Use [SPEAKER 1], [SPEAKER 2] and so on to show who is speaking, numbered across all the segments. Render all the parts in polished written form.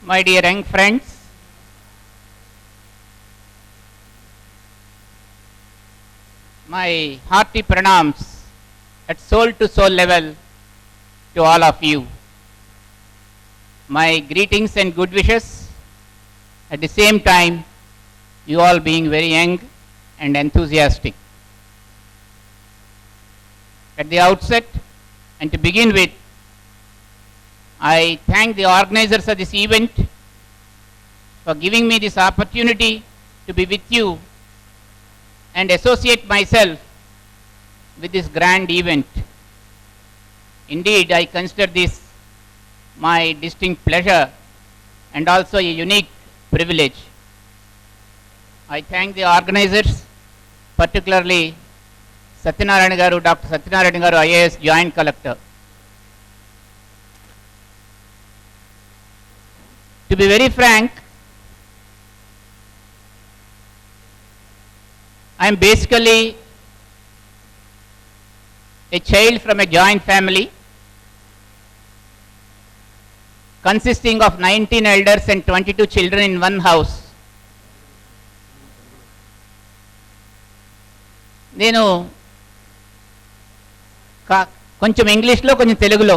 [SPEAKER 1] my dear young friends, my hearty pranams at soul to soul level to all of you. My greetings and good wishes at the same time, you all being very young and enthusiastic. At the outset, and to begin with, I thank the organizers of this event for giving me this opportunity to be with you and associate myself with this grand event. Indeed, I consider this my distinct pleasure and also a unique privilege. I thank the organizers, particularly Satyanarayana Garu, Dr. Satyanarayana Garu, IAS Joint Collector. To be very frank, I am basically a child from a joint family consisting of 19 elders and 22 children in one house. నేను కొంచెం ఇంగ్లీష్లో కొంచెం తెలుగులో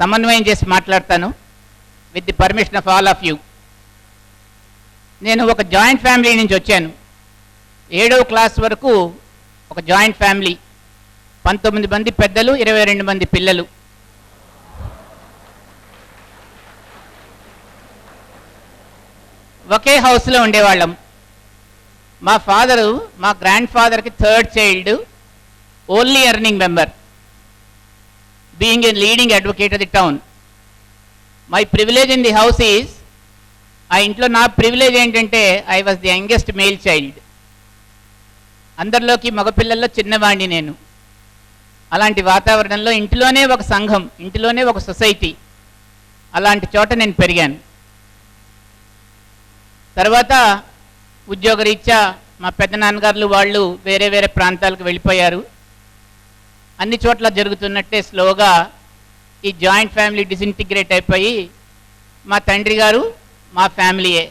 [SPEAKER 1] సమన్వయం చేసి మాట్లాడతాను with the permission of all of you. నేను ఒక జాయింట్ ఫ్యామిలీ నుంచి వచ్చాను. 7వ క్లాస్ వరకు ఒక జాయింట్ ఫ్యామిలీ, 19 మంది పెద్దలు, 22 మంది పిల్లలు. ఒకే హౌస్లో ఉండేవాళ్ళం. మా ఫాదరు, మా గ్రాండ్ ఫాదర్కి 3rd child, only earning member, being a leading advocate of the town. My privilege in the house is, ఆ ఇంట్లో నా ప్రివిలేజ్ ఏంటంటే I was the youngest male child. అందరిలోకి మగపిల్లల్లో చిన్నవాడిని నేను. అలాంటి వాతావరణంలో ఇంటిలోనే ఒక సంఘం, ఇంటిలోనే ఒక సొసైటీ, అలాంటి చోట నేను పెరిగాను. తర్వాత ఉద్యోగరీత్యా మా పెద్దనాన్నగారులు వాళ్ళు వేరే వేరే ప్రాంతాలకు వెళ్ళిపోయారు. అన్ని చోట్ల జరుగుతున్నట్టే స్లోగా ఈ జాయింట్ ఫ్యామిలీ డిసింటిగ్రేట్ అయిపోయి మా తండ్రి గారు, మా ఫ్యామిలీయే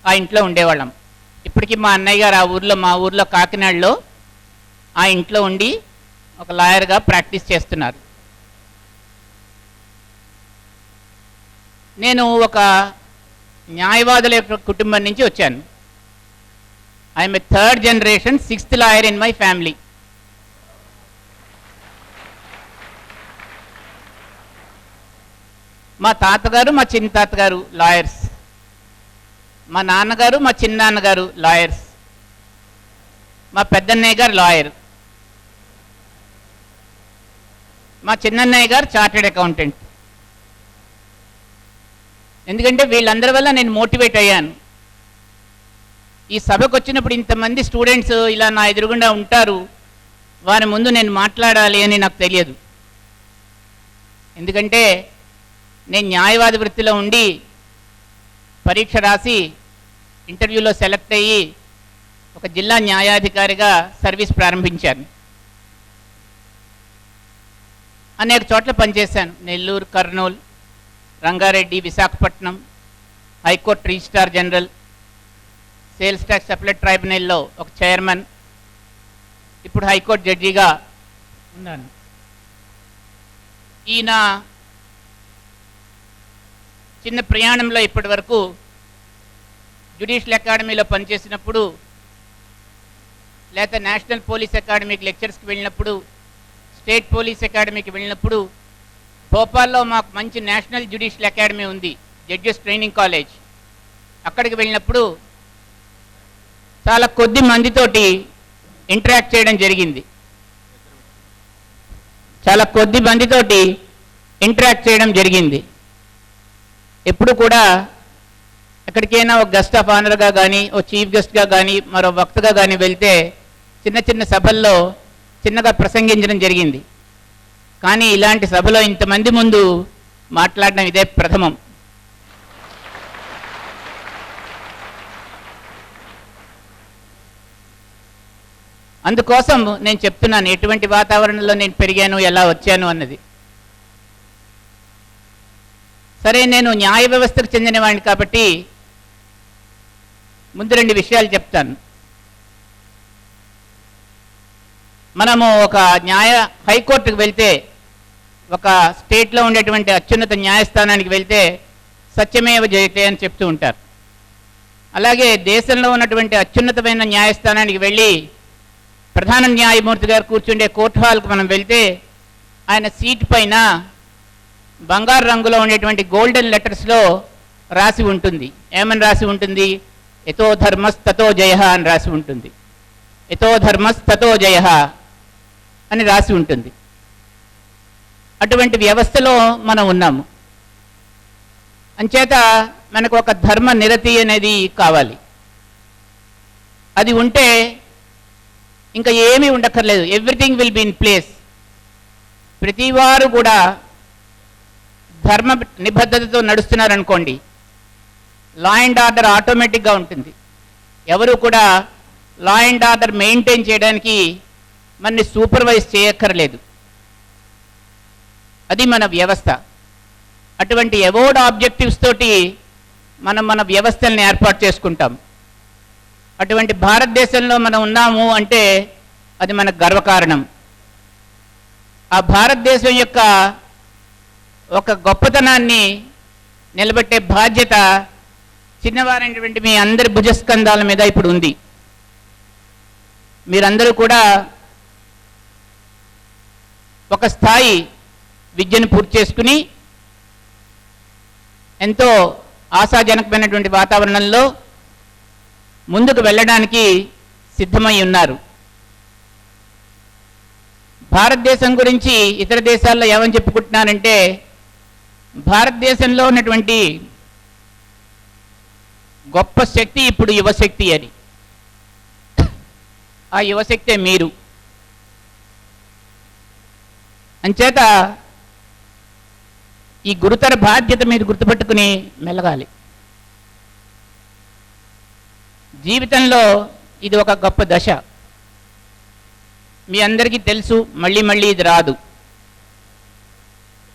[SPEAKER 1] ఆ ఇంట్లో ఉండేవాళ్ళం. ఇప్పటికీ మా అన్నయ్య గారు ఆ ఊర్లో, మా ఊర్లో కాకినాడలో ఆ ఇంట్లో ఉండి ఒక లాయర్గా ప్రాక్టీస్ చేస్తున్నారు. నేను ఒక న్యాయవాదుల యొక్క కుటుంబం నుంచి వచ్చాను. I'm a 3rd generation 6th lawyer in my family. మా తాతగారు, మా చిన్న తాతగారు లాయర్స్, మా నాన్నగారు, మా చిన్నాన్నగారు లాయర్స్, మా పెద్దన్నయ్య గారు లాయర్, మా చిన్నన్నయ్య గారు చార్టెడ్ అకౌంటెంట్. ఎందుకంటే వీళ్ళందరి వల్ల నేను మోటివేట్ అయ్యాను. ఈ సభకు వచ్చినప్పుడు ఇంతమంది స్టూడెంట్స్ ఇలా నా ఎదురుగుండా ఉంటారు, వారి ముందు నేను మాట్లాడాలి అని నాకు తెలియదు. ఎందుకంటే నేను న్యాయవాద వృత్తిలో ఉండి పరీక్ష రాసి ఇంటర్వ్యూలో సెలెక్ట్ అయ్యి ఒక జిల్లా న్యాయాధికారిగా సర్వీస్ ప్రారంభించాను. అనేక చోట్ల పనిచేశాను. Nellore, Kurnool, Rangareddy, Visakhapatnam, high court registrar general, sales tax appellate ట్రైబ్యునల్లో ఒక చైర్మన్, ఇప్పుడు హైకోర్టు జడ్జిగా ఉన్నాను. ఈయన చిన్న ప్రయాణంలో ఇప్పటి వరకు జ్యుడిషియల్ అకాడమీలో పనిచేసినప్పుడు, లేకపోతే నేషనల్ పోలీస్ అకాడమీకి లెక్చర్స్కి వెళ్ళినప్పుడు, స్టేట్ పోలీస్ అకాడమీకి వెళ్ళినప్పుడు, భోపాల్లో మాకు మంచి నేషనల్ జ్యుడిషియల్ అకాడమీ ఉంది, జడ్జెస్ ట్రైనింగ్ కాలేజ్, అక్కడికి వెళ్ళినప్పుడు చాలా కొద్ది మందితోటి ఇంటరాక్ట్ చేయడం జరిగింది. చాలా కొద్ది మందితోటి ఇంటరాక్ట్ చేయడం జరిగింది. ఎప్పుడు కూడా ఎక్కడికైనా ఒక గెస్ట్ ఆఫ్ ఆనర్గా కానీ, ఓ చీఫ్ గెస్ట్గా కానీ, మరో వక్తగా కానీ వెళ్తే చిన్న చిన్న సభల్లో చిన్నగా ప్రసంగించడం జరిగింది. కానీ ఇలాంటి సభలో ఇంతమంది ముందు మాట్లాడడం ఇదే ప్రథమం. అందుకోసం నేను చెప్తున్నాను ఎటువంటి వాతావరణంలో నేను పెరిగాను, ఎలా వచ్చాను అన్నది. సరే, నేను న్యాయ వ్యవస్థకు చెందినవాడిని కాబట్టి ముందు 2 విషయాలు చెప్తాను. మనము ఒక హైకోర్టుకు వెళ్తే, ఒక స్టేట్లో ఉండేటువంటి అత్యున్నత న్యాయస్థానానికి వెళ్తే సత్యమేవ జయతే అని చెప్తూ ఉంటారు. అలాగే దేశంలో ఉన్నటువంటి అత్యున్నతమైన న్యాయస్థానానికి వెళ్ళి ప్రధాన న్యాయమూర్తి గారు కూర్చుండే కోర్టు హాల్కి మనం వెళ్తే ఆయన సీట్ పైన బంగారు రంగులో ఉండేటువంటి గోల్డెన్ లెటర్స్లో రాసి ఉంటుంది. ఏమని రాసి ఉంటుంది? యతో ధర్మస్తతో జయః అని రాసి ఉంటుంది. యతో ధర్మస్తతో జయః అని రాసి ఉంటుంది. అటువంటి వ్యవస్థలో మనం ఉన్నాము. అంచేత మనకు ఒక ధర్మ నిరతి అనేది కావాలి. అది ఉంటే ఇంకా ఏమీ ఉండక్కర్లేదు. Everything will be in place. ప్రతివారు కూడా ధర్మ నిబద్ధతతో నడుస్తున్నారనుకోండి, లా అండ్ ఆర్డర్ ఆటోమేటిక్గా ఉంటుంది. ఎవరు కూడా లా అండ్ ఆర్డర్ మెయింటైన్ చేయడానికి మనని సూపర్వైజ్ చేయక్కర్లేదు. అది మన వ్యవస్థ. అటువంటి అవార్డ్ ఆబ్జెక్టివ్స్ తోటి మనం మన వ్యవస్థల్ని ఏర్పాటు చేసుకుంటాం. అటువంటి భారతదేశంలో మనం ఉన్నాము అంటే అది మనకు గర్వకారణం. ఆ భారతదేశం యొక్క ఒక గొప్పతనాన్ని నిలబెట్టే బాధ్యత చిన్నవారైనటువంటి మీ అందరి భుజస్కంధాల మీద ఇప్పుడు ఉంది. మీరందరూ కూడా ఒక స్థాయి విద్యను పూర్తి చేసుకుని ఎంతో ఆశాజనకమైనటువంటి వాతావరణంలో ముందుకు వెళ్ళడానికి సిద్ధమై ఉన్నారు. భారతదేశం గురించి ఇతర దేశాల్లో ఏమని చెప్పుకుంటున్నారంటే, భారతదేశంలో ఉన్నటువంటి గొప్ప శక్తి ఇప్పుడు యువశక్తి అని. ఆ యువశక్తే మీరు. అంచేత ఈ గురుతర బాధ్యత మీరు గుర్తుపెట్టుకుని మెలగాలి. జీవితంలో ఇది ఒక గొప్ప దశ. మీ అందరికీ తెలుసు, మళ్ళీ మళ్ళీ ఇది రాదు.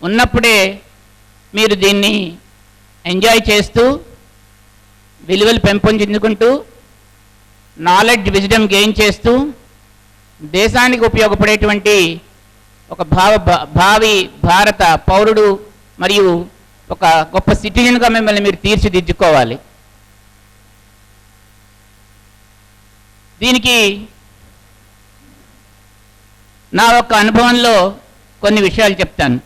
[SPEAKER 1] ఉన్నప్పుడే మీరు దీన్ని ఎంజాయ్ చేస్తూ, విలువలు పెంపొందించుకుంటూ, నాలెడ్జ్ విజ్డమ్ గెయిన్ చేస్తూ, దేశానికి ఉపయోగపడేటువంటి ఒక భావి భారత పౌరుడు మరియు ఒక గొప్ప సిటిజన్గా మిమ్మల్ని మీరు తీర్చిదిద్దుకోవాలి. దీనికి నా యొక్క అనుభవంలో కొన్ని విషయాలు చెప్తాను.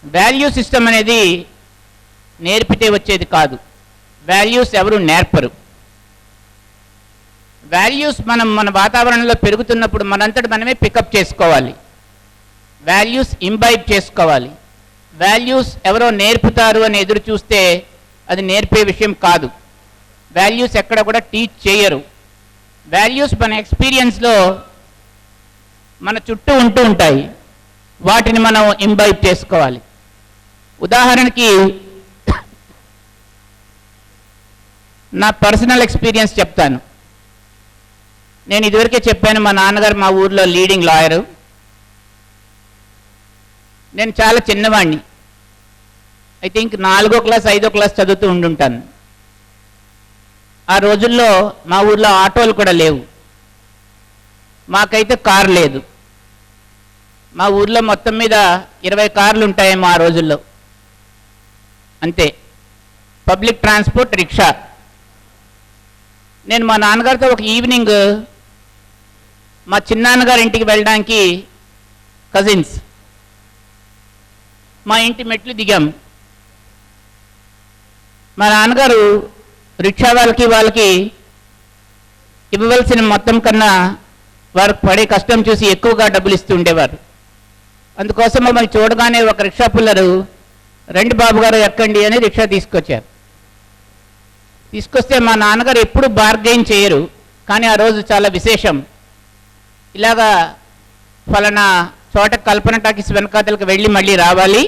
[SPEAKER 1] వాల్యూ సిస్టమ్ అనేది నేర్పితే వచ్చేది కాదు. వాల్యూస్ ఎవరు నేర్పరు. వాల్యూస్ మనం మన వాతావరణంలో పెరుగుతున్నప్పుడు మనంతటి మనమే పికప్ చేసుకోవాలి. వాల్యూస్ ఇంబైబ్ చేసుకోవాలి. వాల్యూస్ ఎవరో నేర్పుతారు అని ఎదురు చూస్తే అది నేర్పే విషయం కాదు. వాల్యూస్ ఎక్కడ కూడా టీచ్ చేయరు. వాల్యూస్ మన ఎక్స్పీరియన్స్లో మన చుట్టూ ఉంటూ ఉంటాయి. వాటిని మనం ఇంబైబ్ చేసుకోవాలి. ఉదాహరణకి నా పర్సనల్ ఎక్స్పీరియన్స్ చెప్తాను. నేను ఇదివరకే చెప్పాను, మా నాన్నగారు మా ఊర్లో లీడింగ్ లాయరు. నేను చాలా చిన్నవాడిని. ఐ థింక్ 4వ క్లాస్ 5వ క్లాస్ చదువుతూ ఉండుంటాను. ఆ రోజుల్లో మా ఊర్లో ఆటోలు కూడా లేవు. మాకైతే కారు లేదు. మా ఊర్లో మొత్తం మీద 20 కార్లు ఉంటాయేమో ఆ రోజుల్లో, అంతే. Public transport rickshaw. నేను మా నాన్నగారితో ఒక ఈవినింగ్ మా చిన్నాన్నగారి ఇంటికి వెళ్ళడానికి కజిన్స్ మా ఇంటి మెట్లు దిగాం. మా నాన్నగారు రిక్షా వాళ్ళకి ఇవ్వవలసిన మొత్తం కన్నా వారికి పడే కష్టం చూసి ఎక్కువగా డబ్బులు ఇస్తూ ఉండేవారు. అందుకోసం మమ్మల్ని చూడగానే ఒక రిక్షా పుల్లరు, రండి బాబు గారు ఎక్కండి అని రిక్షా తీసుకొచ్చారు. తీసుకొస్తే మా నాన్నగారు ఎప్పుడు బార్గెయిన్ చేయరు, కానీ ఆ రోజు చాలా విశేషం. ఇలాగా ఫలానా చోట కల్పన టాకీస్ వెనకాతలకు వెళ్ళి మళ్ళీ రావాలి,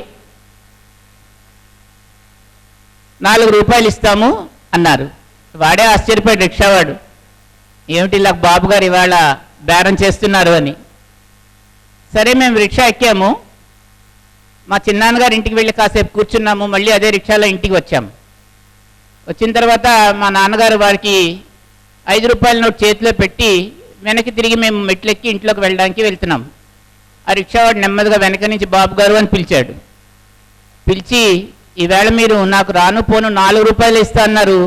[SPEAKER 1] 4 రూపాయలు ఇస్తాము అన్నారు. వాడే ఆశ్చర్యపోయాడు రిక్షావాడు, ఏమిటి ఇలా బాబు గారు ఇవాళ బేరం చేస్తున్నారు అని. సరే మేము రిక్షా ఎక్కాము. మా చిన్నాన్నగారి ఇంటికి వెళ్ళి కాసేపు కూర్చున్నాము, మళ్ళీ అదే రిక్షాలో ఇంటికి వచ్చాము. వచ్చిన తర్వాత మా నాన్నగారు వారికి 5 రూపాయల నోట్ చేతిలో పెట్టి వెనక్కి తిరిగి మేము మెట్లెక్కి ఇంట్లోకి వెళ్ళడానికి వెళ్తున్నాం. ఆ రిక్షావాడు నెమ్మదిగా వెనక నుంచి బాబు గారు అని పిలిచాడు. పిలిచి, ఈవేళ మీరు నాకు రాను పోను 4 రూపాయలు ఇస్తా అన్నారు,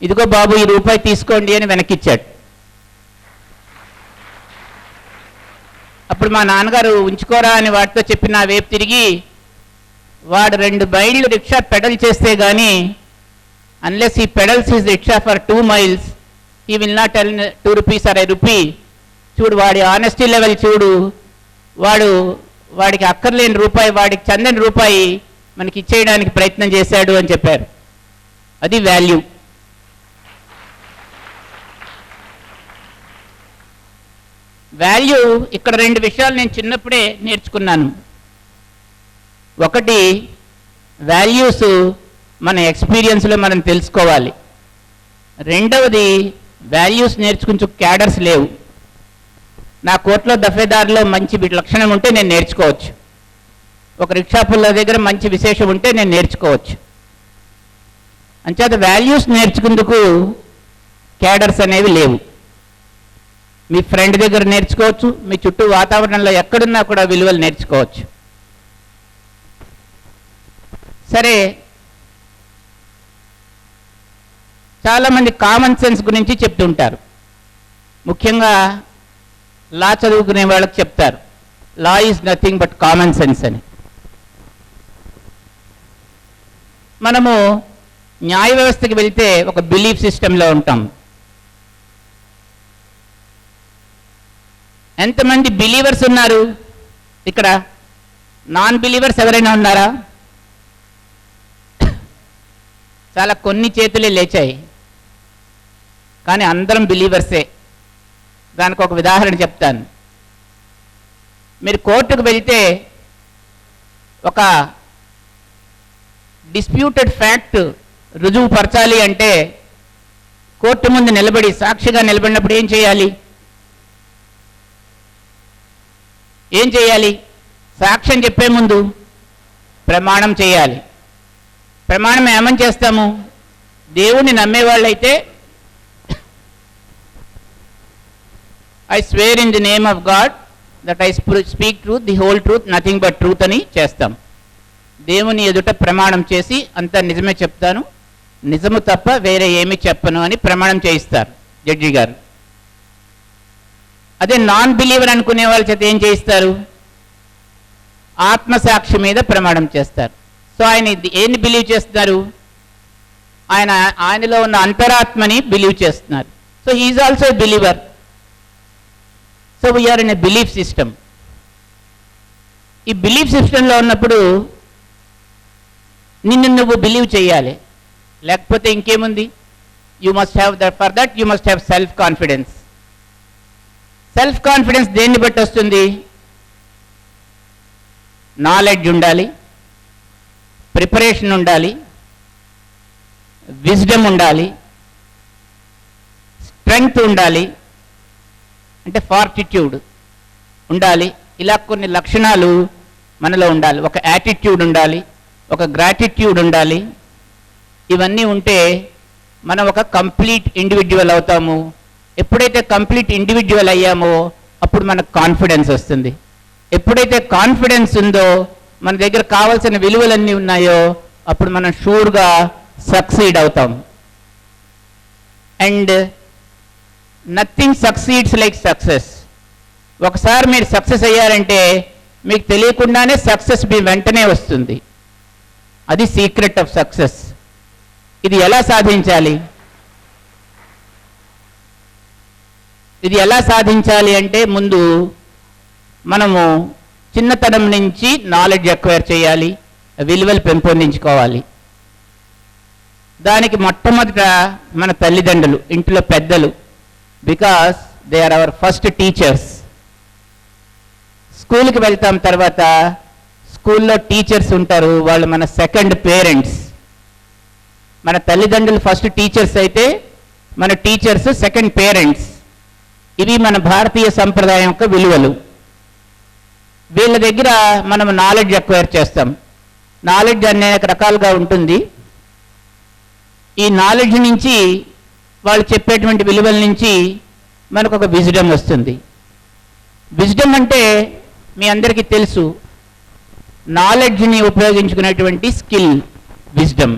[SPEAKER 1] ఇదిగో బాబు ఈ రూపాయి తీసుకోండి అని వెనక్కిచ్చాడు. అప్పుడు మా నాన్నగారు ఉంచుకోరా అని వాటితో చెప్పి నా వైపు తిరిగి, వాడు 2 మైళ్ళు రిక్షా పెడల్ చేస్తే కానీ unless he pedals his rickshaw for 2 miles he will not earn 2 rupees or a rupee. చూడు వాడి ఆనెస్టీ లెవెల్ చూడు, వాడికి అక్కర్లేని రూపాయి, వాడికి చెందని రూపాయి మనకి ఇచ్చేయడానికి ప్రయత్నం చేశాడు అని చెప్పారు. అది వాల్యూ. వాల్యూ ఇక్కడ 2 విషయాలు నేను చిన్నప్పుడే నేర్చుకున్నాను. ఒకటి, వాల్యూస్ మన ఎక్స్పీరియన్స్లో మనం తెలుసుకోవాలి. రెండవది, వాల్యూస్ నేర్చుకుంటూ క్యాడర్స్ లేవు. నా కోట్లో దఫేదారులో మంచి లక్షణం ఉంటే నేను నేర్చుకోవచ్చు, ఒక రిక్షా పుల్ల దగ్గర మంచి విశేషం ఉంటే నేను నేర్చుకోవచ్చు. అంచేత వాల్యూస్ నేర్చుకుందుకు క్యాడర్స్ అనేవి లేవు. మీ ఫ్రెండ్ దగ్గర నేర్చుకోవచ్చు, మీ చుట్టూ వాతావరణంలో ఎక్కడున్నా కూడా విలువలు నేర్చుకోవచ్చు. సరే, చాలామంది కామన్ సెన్స్ గురించి చెప్తుంటారు. ముఖ్యంగా లా చదువుకునే వాళ్ళకి చెప్తారు, law is nothing but common sense అని. మనము న్యాయ వ్యవస్థకి వెళ్తే ఒక బిలీఫ్ సిస్టంలో ఉంటాం. ఎంతమంది బిలీవర్స్ ఉన్నారు ఇక్కడ? నాన్ బిలీవర్స్ ఎవరైనా ఉన్నారా? చాలా కొన్ని చేతులే లేచాయి, కానీ అందరం బిలీవర్సే. దానికి ఒక ఉదాహరణ చెప్తాను. మీరు కోర్టుకు వెళ్తే ఒక డిస్ప్యూటెడ్ ఫ్యాక్ట్ రుజువు పరచాలి అంటే కోర్టు ముందు నిలబడి సాక్షిగా నిలబడినప్పుడు ఏం చేయాలి? సాక్ష్యం చెప్పే ముందు ప్రమాణం చేయాలి. ప్రమాణం ఏమని చేస్తాము? దేవుణ్ణి నమ్మేవాళ్ళైతే I swear in the name of God that I speak truth, the whole truth, nothing but truth అని చేస్తాం. దేవుని ఎదుట ప్రమాణం చేసి అంతా నిజమే చెప్తాను, నిజము తప్ప వేరే ఏమీ చెప్పను అని ప్రమాణం చేయిస్తారు జడ్జి గారు. అదే నాన్ బిలీవర్ అనుకునే వాళ్ళ చేత ఏం చేయిస్తారు? ఆత్మసాక్షి మీద ప్రమాణం చేస్తారు. సో ఆయన ఏన్ని బిలీవ్ చేస్తున్నారు? ఆయనలో ఉన్న అంతరాత్మని బిలీవ్ చేస్తున్నారు. So he's also a believer. So we are in a belief system. ఈ బిలీఫ్ సిస్టంలో ఉన్నప్పుడు నిన్ను నువ్వు బిలీవ్ చేయాలి, లేకపోతే ఇంకేముంది? You must have that. For that you must have self confidence. Self confidence దేన్ని బట్టి వస్తుంది? నాలెడ్జ్ ఉండాలి, ప్రిపరేషన్ ఉండాలి, విజ్డమ్ ఉండాలి, స్ట్రెంగ్త్ ఉండాలి, అంటే ఫార్టిట్యూడ్ ఉండాలి. ఇలా కొన్ని లక్షణాలు మనలో ఉండాలి. ఒక యాటిట్యూడ్ ఉండాలి, ఒక గ్రాటిట్యూడ్ ఉండాలి. ఇవన్నీ ఉంటే మనం ఒక కంప్లీట్ ఇండివిజువల్ అవుతాము. ఎప్పుడైతే కంప్లీట్ ఇండివిజువల్ అయ్యామో అప్పుడు మనకు కాన్ఫిడెన్స్ వస్తుంది. ఎప్పుడైతే కాన్ఫిడెన్స్ ఉందో, మన దగ్గర కావాల్సిన విలువలన్నీ ఉన్నాయో, అప్పుడు మనం షూర్గా సక్సీడ్ అవుతాం. And nothing succeeds like success. ఒకసారి మీరు సక్సెస్ అయ్యారంటే మీకు తెలియకుండానే సక్సెస్ మీ వెంటనే వస్తుంది. అది సీక్రెట్ ఆఫ్ సక్సెస్. ఇది ఎలా సాధించాలి? అంటే ముందు మనము చిన్నతనం నుంచి నాలెడ్జ్ అక్వైర్ చేయాలి, విలువలు పెంపొందించుకోవాలి. దానికి మొట్టమొదట మన తల్లిదండ్రులు, ఇంట్లో పెద్దలు, because they are our first teachers. స్కూల్కి వెళ్తాం, తర్వాత స్కూల్లో టీచర్స్ ఉంటారు, వాళ్ళు మన సెకండ్ పేరెంట్స్. మన తల్లిదండ్రులు ఫస్ట్ టీచర్స్ అయితే మన టీచర్స్ సెకండ్ పేరెంట్స్. ఇవి మన భారతీయ సంప్రదాయం యొక్క విలువలు. వీళ్ళ దగ్గర మనం నాలెడ్జ్ అక్వైర్ చేస్తాం. నాలెడ్జ్ అనేక రకాలుగా ఉంటుంది. ఈ నాలెడ్జ్ నుంచి వాళ్ళు చెప్పేటువంటి విలువల నుంచి మనకు ఒక విజ్డమ్ వస్తుంది. విజ్డమ్ అంటే మీ అందరికీ తెలుసు, నాలెడ్జ్ని ఉపయోగించుకునేటువంటి స్కిల్ విజ్డమ్.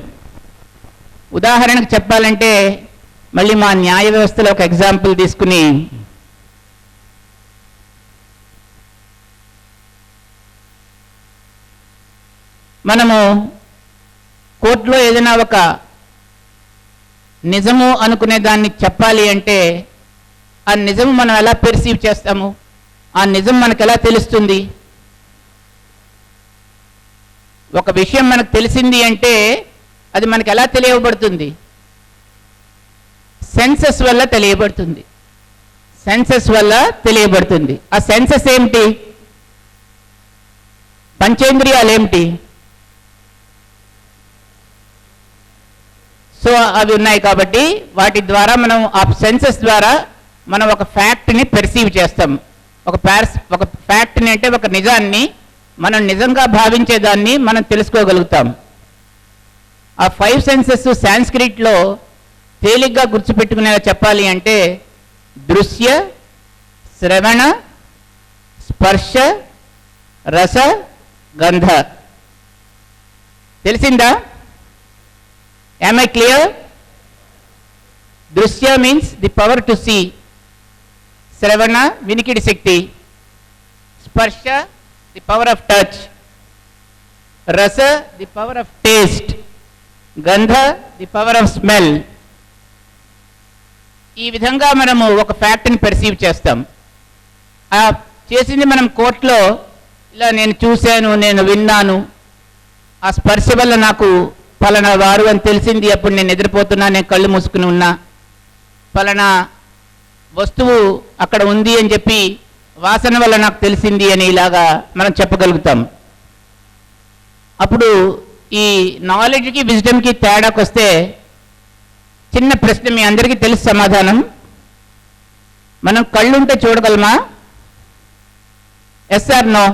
[SPEAKER 1] ఉదాహరణకు చెప్పాలంటే మళ్ళీ మా న్యాయ వ్యవస్థలో ఒక ఎగ్జాంపుల్ తీసుకుని, మనము కోర్టులో ఏదైనా ఒక నిజము అనుకునే దాన్ని చెప్పాలి అంటే ఆ నిజం మనం ఎలా పెర్సీవ్ చేస్తాము, ఆ నిజం మనకు ఎలా తెలుస్తుంది? ఒక విషయం మనకు తెలిసింది అంటే అది మనకు ఎలా తెలియబడుతుంది? సెన్సెస్ వల్ల తెలియబడుతుంది. సెన్సెస్ వల్ల తెలియబడుతుంది. ఆ సెన్సెస్ ఏమిటి? పంచేంద్రియాలు ఏమిటి? సో అవి ఉన్నాయి కాబట్టి వాటి ద్వారా మనం ఆ సెన్సెస్ ద్వారా మనం ఒక ఫ్యాక్ట్ని పెర్సీవ్ చేస్తాం. ఒక ఫ్యాక్ట్ని అంటే ఒక నిజాన్ని మనం నిజంగా భావించేదాన్ని మనం తెలుసుకోగలుగుతాం. ఆ 5 సెన్సెస్ సాంస్క్రిట్లో తేలిగ్గా గుర్తుపెట్టుకునేలా చెప్పాలి అంటే దృశ్య, శ్రవణ, స్పర్శ, రస, గంధ. తెలిసిందా? Am I clear? దృశ్య means the power to see. శ్రవణ వినికిడి శక్తి. స్పర్శ the power of touch. రస the power of taste. గంధ the power of smell. ఈ విధంగా మనము ఒక ఫ్యాక్ట్ని పెర్సీవ్ చేస్తాం. ఆ చేసింది మనం కోర్టులో ఇలా నేను చూశాను, నేను విన్నాను, ఆ స్పర్శ వల్ల నాకు పలానా వారు అని తెలిసింది, అప్పుడు నేను నిద్రపోతున్నా, నేను కళ్ళు మూసుకుని ఉన్నా, పలానా వస్తువు అక్కడ ఉంది అని చెప్పి వాసన వల్ల నాకు తెలిసింది అని ఇలాగా మనం చెప్పగలుగుతాం. అప్పుడు ఈ నాలెడ్జ్కి విజ్డమ్కి తేడాకు వస్తే చిన్న ప్రశ్న మీ అందరికీ తెలుసు సమాధానం. మనం కళ్ళుంటే చూడగలమా? Yes or no?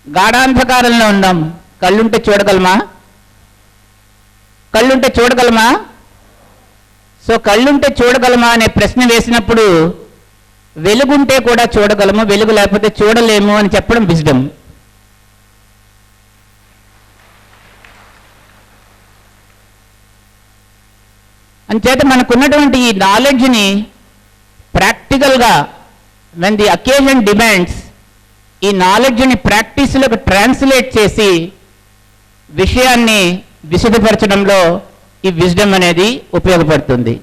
[SPEAKER 1] గాఢాంధకారంలో ఉన్నాం, కళ్ళుంటే చూడగలమా? కళ్ళుంటే చూడగలమా? సో కళ్ళుంటే చూడగలమా అనే ప్రశ్న వేసినప్పుడు వెలుగుంటే కూడా చూడగలము, వెలుగు లేకపోతే చూడలేము అని చెప్పడం విజ్డమ్. అంచేత మనకున్నటువంటి ఈ నాలెడ్జ్ని ప్రాక్టికల్గా when the occasion demands ఈ నాలెడ్జ్ని ప్రాక్టీస్లోకి ట్రాన్స్లేట్ చేసి విషయాన్ని విశదపరచడంలో ఈ విజ్డమ్ అనేది ఉపయోగపడుతుంది.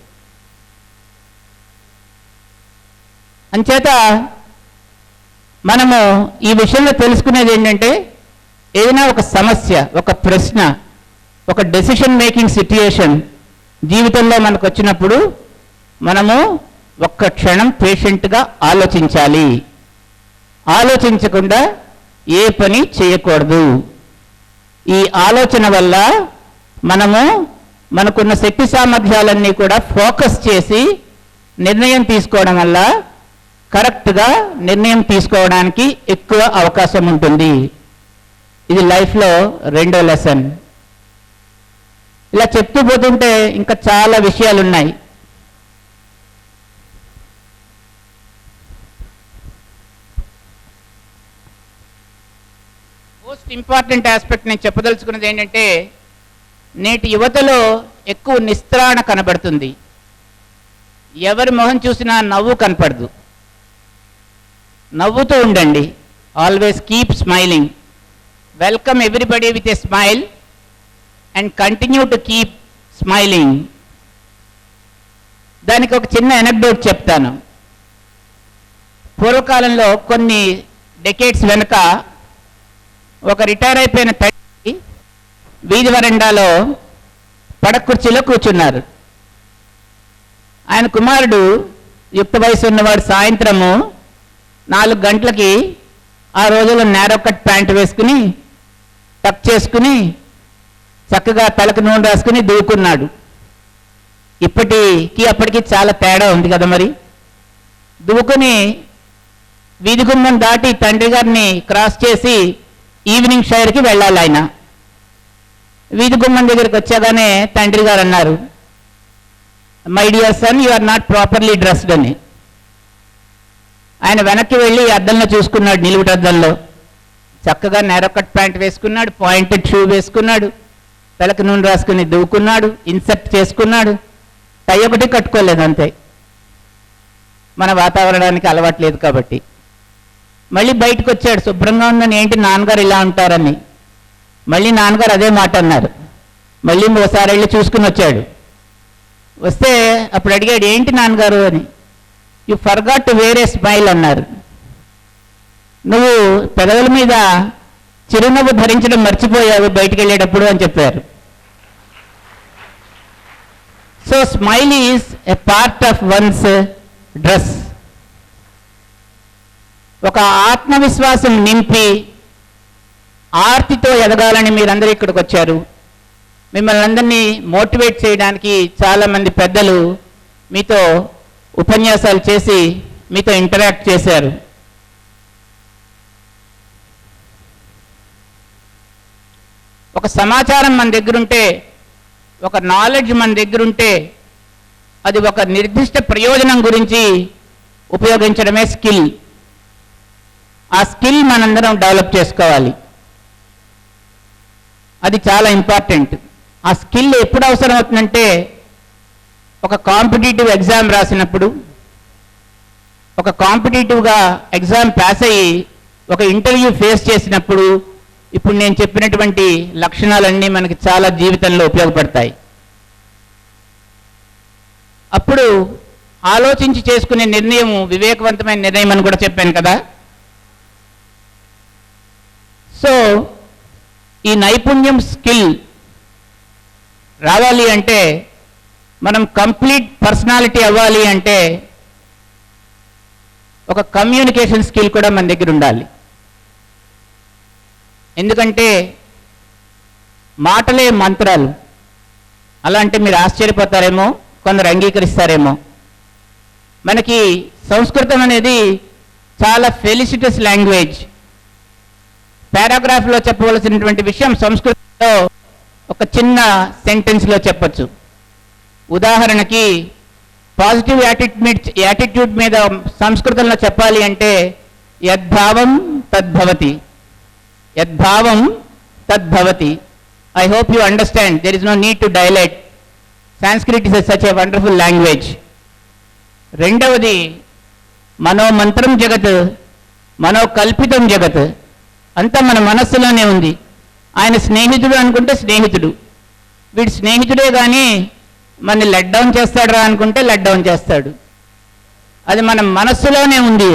[SPEAKER 1] అంచేత మనము ఈ విషయంలో తెలుసుకునేది ఏంటంటే ఏదైనా ఒక సమస్య, ఒక ప్రశ్న, ఒక డెసిషన్ మేకింగ్ సిట్యుయేషన్ జీవితంలో మనకు వచ్చినప్పుడు మనము ఒక్క క్షణం పేషెంట్గా ఆలోచించాలి. ఆలోచించకుండా ఏ పని చేయకూడదు. ఈ ఆలోచన వల్ల మనము మనకున్న శక్తి సామర్థ్యాలన్నీ కూడా ఫోకస్ చేసి నిర్ణయం తీసుకోవడం వల్ల కరెక్ట్గా నిర్ణయం తీసుకోవడానికి ఎక్కువ అవకాశం ఉంటుంది. ఇది లైఫ్లో రెండో లెసన్. ఇలా చెప్తూ పోతుంటే ఇంకా చాలా విషయాలు ఉన్నాయి. మోస్ట్ ఇంపార్టెంట్ ఆస్పెక్ట్ నేను చెప్పదలుచుకున్నది ఏంటంటే నేటి యువతలో ఎక్కువ నిస్త్రాణ కనబడుతుంది. ఎవరి మొహం చూసినా నవ్వు కనపడదు. నవ్వుతూ ఉండండి. Always keep smiling. Welcome everybody with a smile and continue to keep smiling. దానికి ఒక చిన్న ఎనెక్డోట్ చెప్తాను. పూర్వకాలంలో కొన్ని డెకేడ్స్ వెనుక ఒక రిటైర్ అయిపోయిన తండ్రి వీధి వరండాలో పడక కుర్చీలో కూర్చున్నారు. ఆయన కుమారుడు యుక్త వయసు ఉన్నవాడు సాయంత్రము 4 గంటలకి ఆ రోజుల్లో నేరో కట్ ప్యాంట్ వేసుకుని టక్ చేసుకుని చక్కగా తలకు నూనె రాసుకుని దూకున్నాడు. ఇప్పటికి అప్పటికి చాలా తేడా ఉంది కదా. మరి దూకుని వీధి గుమ్మం దాటి తండ్రి గారిని క్రాస్ చేసి ఈవినింగ్ షైర్కి వెళ్ళాలి ఆయన. వీధి గుమ్మం దగ్గరికి వచ్చాగానే తండ్రి గారు అన్నారు, my dear son, you are not properly dressed అని. ఆయన వెనక్కి వెళ్ళి అద్దంలో చూసుకున్నాడు, నిలువుట అద్దంలో. చక్కగా నేరో కట్ ప్యాంట్ వేసుకున్నాడు, పాయింటెడ్ షూ వేసుకున్నాడు, తలకు నూనె రాసుకుని దువ్వుకున్నాడు, ఇన్సర్ట్ చేసుకున్నాడు, టై ఒకటి కట్టుకోలేదు అంతే, మన వాతావరణానికి అలవాట్లేదు కాబట్టి. మళ్ళీ బయటకు వచ్చాడు, శుభ్రంగా ఉందని, ఏంటి నాన్నగారు ఇలా ఉంటారని. మళ్ళీ నాన్నగారు అదే మాట అన్నారు. మళ్ళీ ఓసారి వెళ్ళి చూసుకుని వచ్చాడు. వస్తే అప్పుడు అడిగాడు, ఏంటి నాన్నగారు అని. You forgot to wear a smile అన్నారు. నువ్వు పెదవుల మీద చిరునవ్వు ధరించడం మర్చిపోయావు బయటికి వెళ్ళేటప్పుడు అని చెప్పారు. So smile is a part of once dress. ఒక ఆత్మవిశ్వాసం నింపి ఆర్తితో ఎదగాలని మీరందరూ ఇక్కడికి వచ్చారు. మిమ్మల్ని అందరినీ మోటివేట్ చేయడానికి చాలామంది పెద్దలు మీతో ఉపన్యాసాలు చేసి మీతో ఇంటరాక్ట్ చేశారు. ఒక సమాచారం మన దగ్గర ఉంటే, ఒక నాలెడ్జ్ మన దగ్గర ఉంటే, అది ఒక నిర్దిష్ట ప్రయోజనం గురించి ఉపయోగించడమే స్కిల్. ఆ స్కిల్ మనందరం డెవలప్ చేసుకోవాలి. అది చాలా ఇంపార్టెంట్. ఆ స్కిల్ ఎప్పుడు అవసరం అవుతుందంటే, ఒక కాంపిటీటివ్ ఎగ్జామ్ రాసినప్పుడు, ఒక కాంపిటీటివ్గా ఎగ్జామ్ పాస్ అయ్యి ఒక ఇంటర్వ్యూ ఫేస్ చేసినప్పుడు, ఇప్పుడు నేను చెప్పినటువంటి లక్షణాలన్నీ మనకి చాలా జీవితంలో ఉపయోగపడతాయి. అప్పుడు ఆలోచించి చేసుకునే నిర్ణయం వివేకవంతమైన నిర్ణయం అని కూడా చెప్పాను కదా. సో ఈ నైపుణ్యం స్కిల్ రావాలి అంటే, మనం కంప్లీట్ పర్సనాలిటీ అవ్వాలి అంటే, ఒక కమ్యూనికేషన్ స్కిల్ కూడా మన దగ్గర ఉండాలి. ఎందుకంటే మాటలే మంత్రాలు. అలా అంటే మీరు ఆశ్చర్యపోతారేమో, కొందరు అంగీకరిస్తారేమో. మనకి సంస్కృతం అనేది చాలా ఫెలిసిటస్ లాంగ్వేజ్. పారాగ్రాఫ్లో చెప్పవలసినటువంటి విషయం సంస్కృతంలో ఒక చిన్న సెంటెన్స్లో చెప్పచ్చు. ఉదాహరణకి పాజిటివ్ యాటిట్యూడ్ మీద సంస్కృతంలో చెప్పాలి అంటే, యద్భావం తద్భవతి, యద్భావం తద్భవతి. I hope you understand, there is no need to dilate. Sanskrit is such a wonderful language. రెండవది, మనోమంత్రం జగత్, మనోకల్పితం జగత్. అంతా మన మనస్సులోనే ఉంది. ఆయన స్నేహితుడు అనుకుంటే స్నేహితుడు, వీడు స్నేహితుడే కానీ మనని లెట్ డౌన్ చేస్తాడురా అనుకుంటే లెట్ డౌన్ చేస్తాడు. అది మన మనస్సులోనే ఉంది.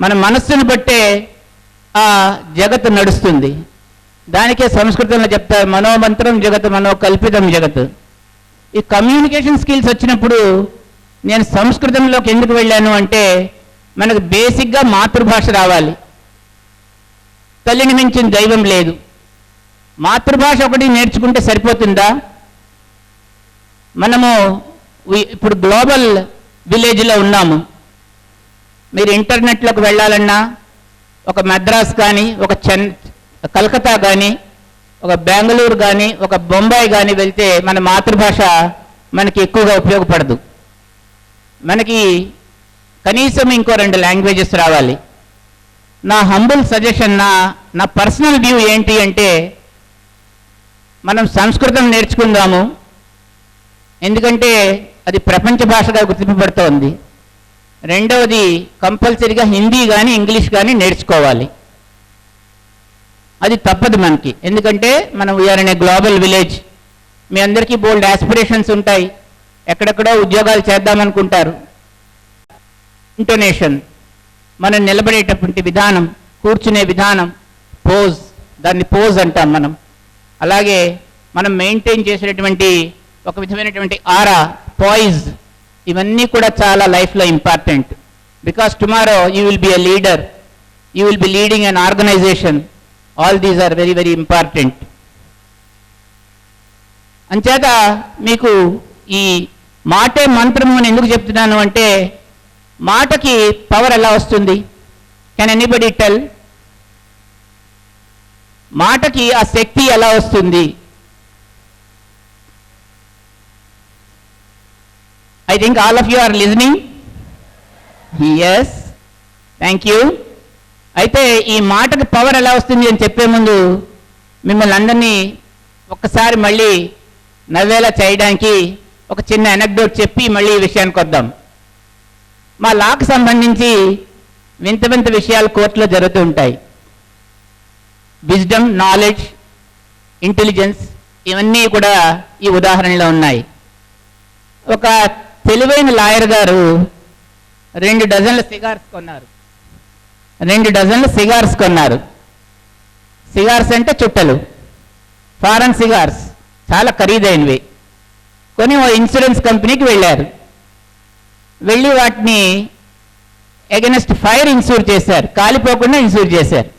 [SPEAKER 1] మన మనస్సును బట్టే ఆ జగత్తు నడుస్తుంది. దానికే సంస్కృతంలో చెప్తారు, మనోమంత్రం జగత్, మనోకల్పితం జగత్. ఈ కమ్యూనికేషన్ స్కిల్స్ వచ్చినప్పుడు నేను సంస్కృతంలోకి ఎందుకు వెళ్ళాను అంటే, మనకు బేసిక్గా మాతృభాష రావాలి. తల్లిని మించిన దైవం లేదు. మాతృభాష ఒకటి నేర్చుకుంటే సరిపోతుందా? మనము ఇప్పుడు గ్లోబల్ విలేజ్లో ఉన్నాము. మీరు ఇంటర్నెట్లోకి వెళ్ళాలన్నా, ఒక మద్రాస్ కానీ, ఒక కలకత్తా కానీ, ఒక బెంగళూరు కానీ, ఒక బొంబాయి కానీ వెళ్తే మన మాతృభాష మనకి ఎక్కువగా ఉపయోగపడదు. మనకి కనీసం ఇంకో 2 లాంగ్వేజెస్ రావాలి. నా హంబుల్ సజెషన్, నా పర్సనల్ వ్యూ ఏంటి అంటే, మనం సంస్కృతం నేర్చుకుందాము. ఎందుకంటే అది ప్రపంచ భాషగా గుర్తింపబడుతోంది. రెండవది, కంపల్సరీగా హిందీ కానీ ఇంగ్లీష్ కానీ నేర్చుకోవాలి. అది తప్పదు మనకి. ఎందుకంటే మనం we are in a global village. మీ అందరికీ బోల్డ్ ఆస్పిరేషన్స్ ఉంటాయి, ఎక్కడెక్కడో ఉద్యోగాలు చేద్దామనుకుంటారు. ఇంటోనేషన్, మనం నిలబడేటటువంటి విధానం, కూర్చునే విధానం, పోజ్, దాన్ని పోజ్ అంటాం మనం. అలాగే మనం మెయింటైన్ చేసేటటువంటి ఒక విధమైనటువంటి ఆరా, పాయిజ్, ఇవన్నీ కూడా చాలా లైఫ్లో important. Because tomorrow you will be a leader, you will be leading an organisation. All these are very very important. అంచేత మీకు ఈ మాటే మంత్రము అని ఎందుకు చెప్తున్నాను అంటే, మాటకి పవర్ ఎలా వస్తుంది? Can anybody tell? మాటకి ఆ శక్తి ఎలా వస్తుంది? I think all of you are listening. Yes, thank you. అయితే ఈ మాటకి పవర్ ఎలా వస్తుంది అని చెప్పే ముందు మిమ్మల్ని అందరినీ ఒక్కసారి మళ్ళీ నవ్వేలా చేయడానికి ఒక చిన్న ఎనక్డోట్ చెప్పి మళ్ళీ ఈ విషయానికి వద్దాం. మా లాకు సంబంధించి వింత వింత విషయాలు కోర్టులో జరుగుతూ ఉంటాయి. విజ్డమ్, నాలెడ్జ్, ఇంటెలిజెన్స్ ఇవన్నీ కూడా ఈ ఉదాహరణలో ఉన్నాయి. ఒక తెలివైన లాయర్ గారు 2 డజన్ల సిగార్స్ కొన్నారు. 2 డజన్ల సిగార్స్ కొన్నారు. సిగార్స్ అంటే చుట్టలు, ఫారెన్ సిగార్స్, చాలా ఖరీదైనవి. కొని ఓ ఇన్సూరెన్స్ కంపెనీకి వెళ్ళారు. వెళ్ళి వాటిని ఎగెనెస్ట్ ఫైర్ ఇన్సూర్ చేశారు, కాలిపోకుండా ఇన్సూర్ చేశారు.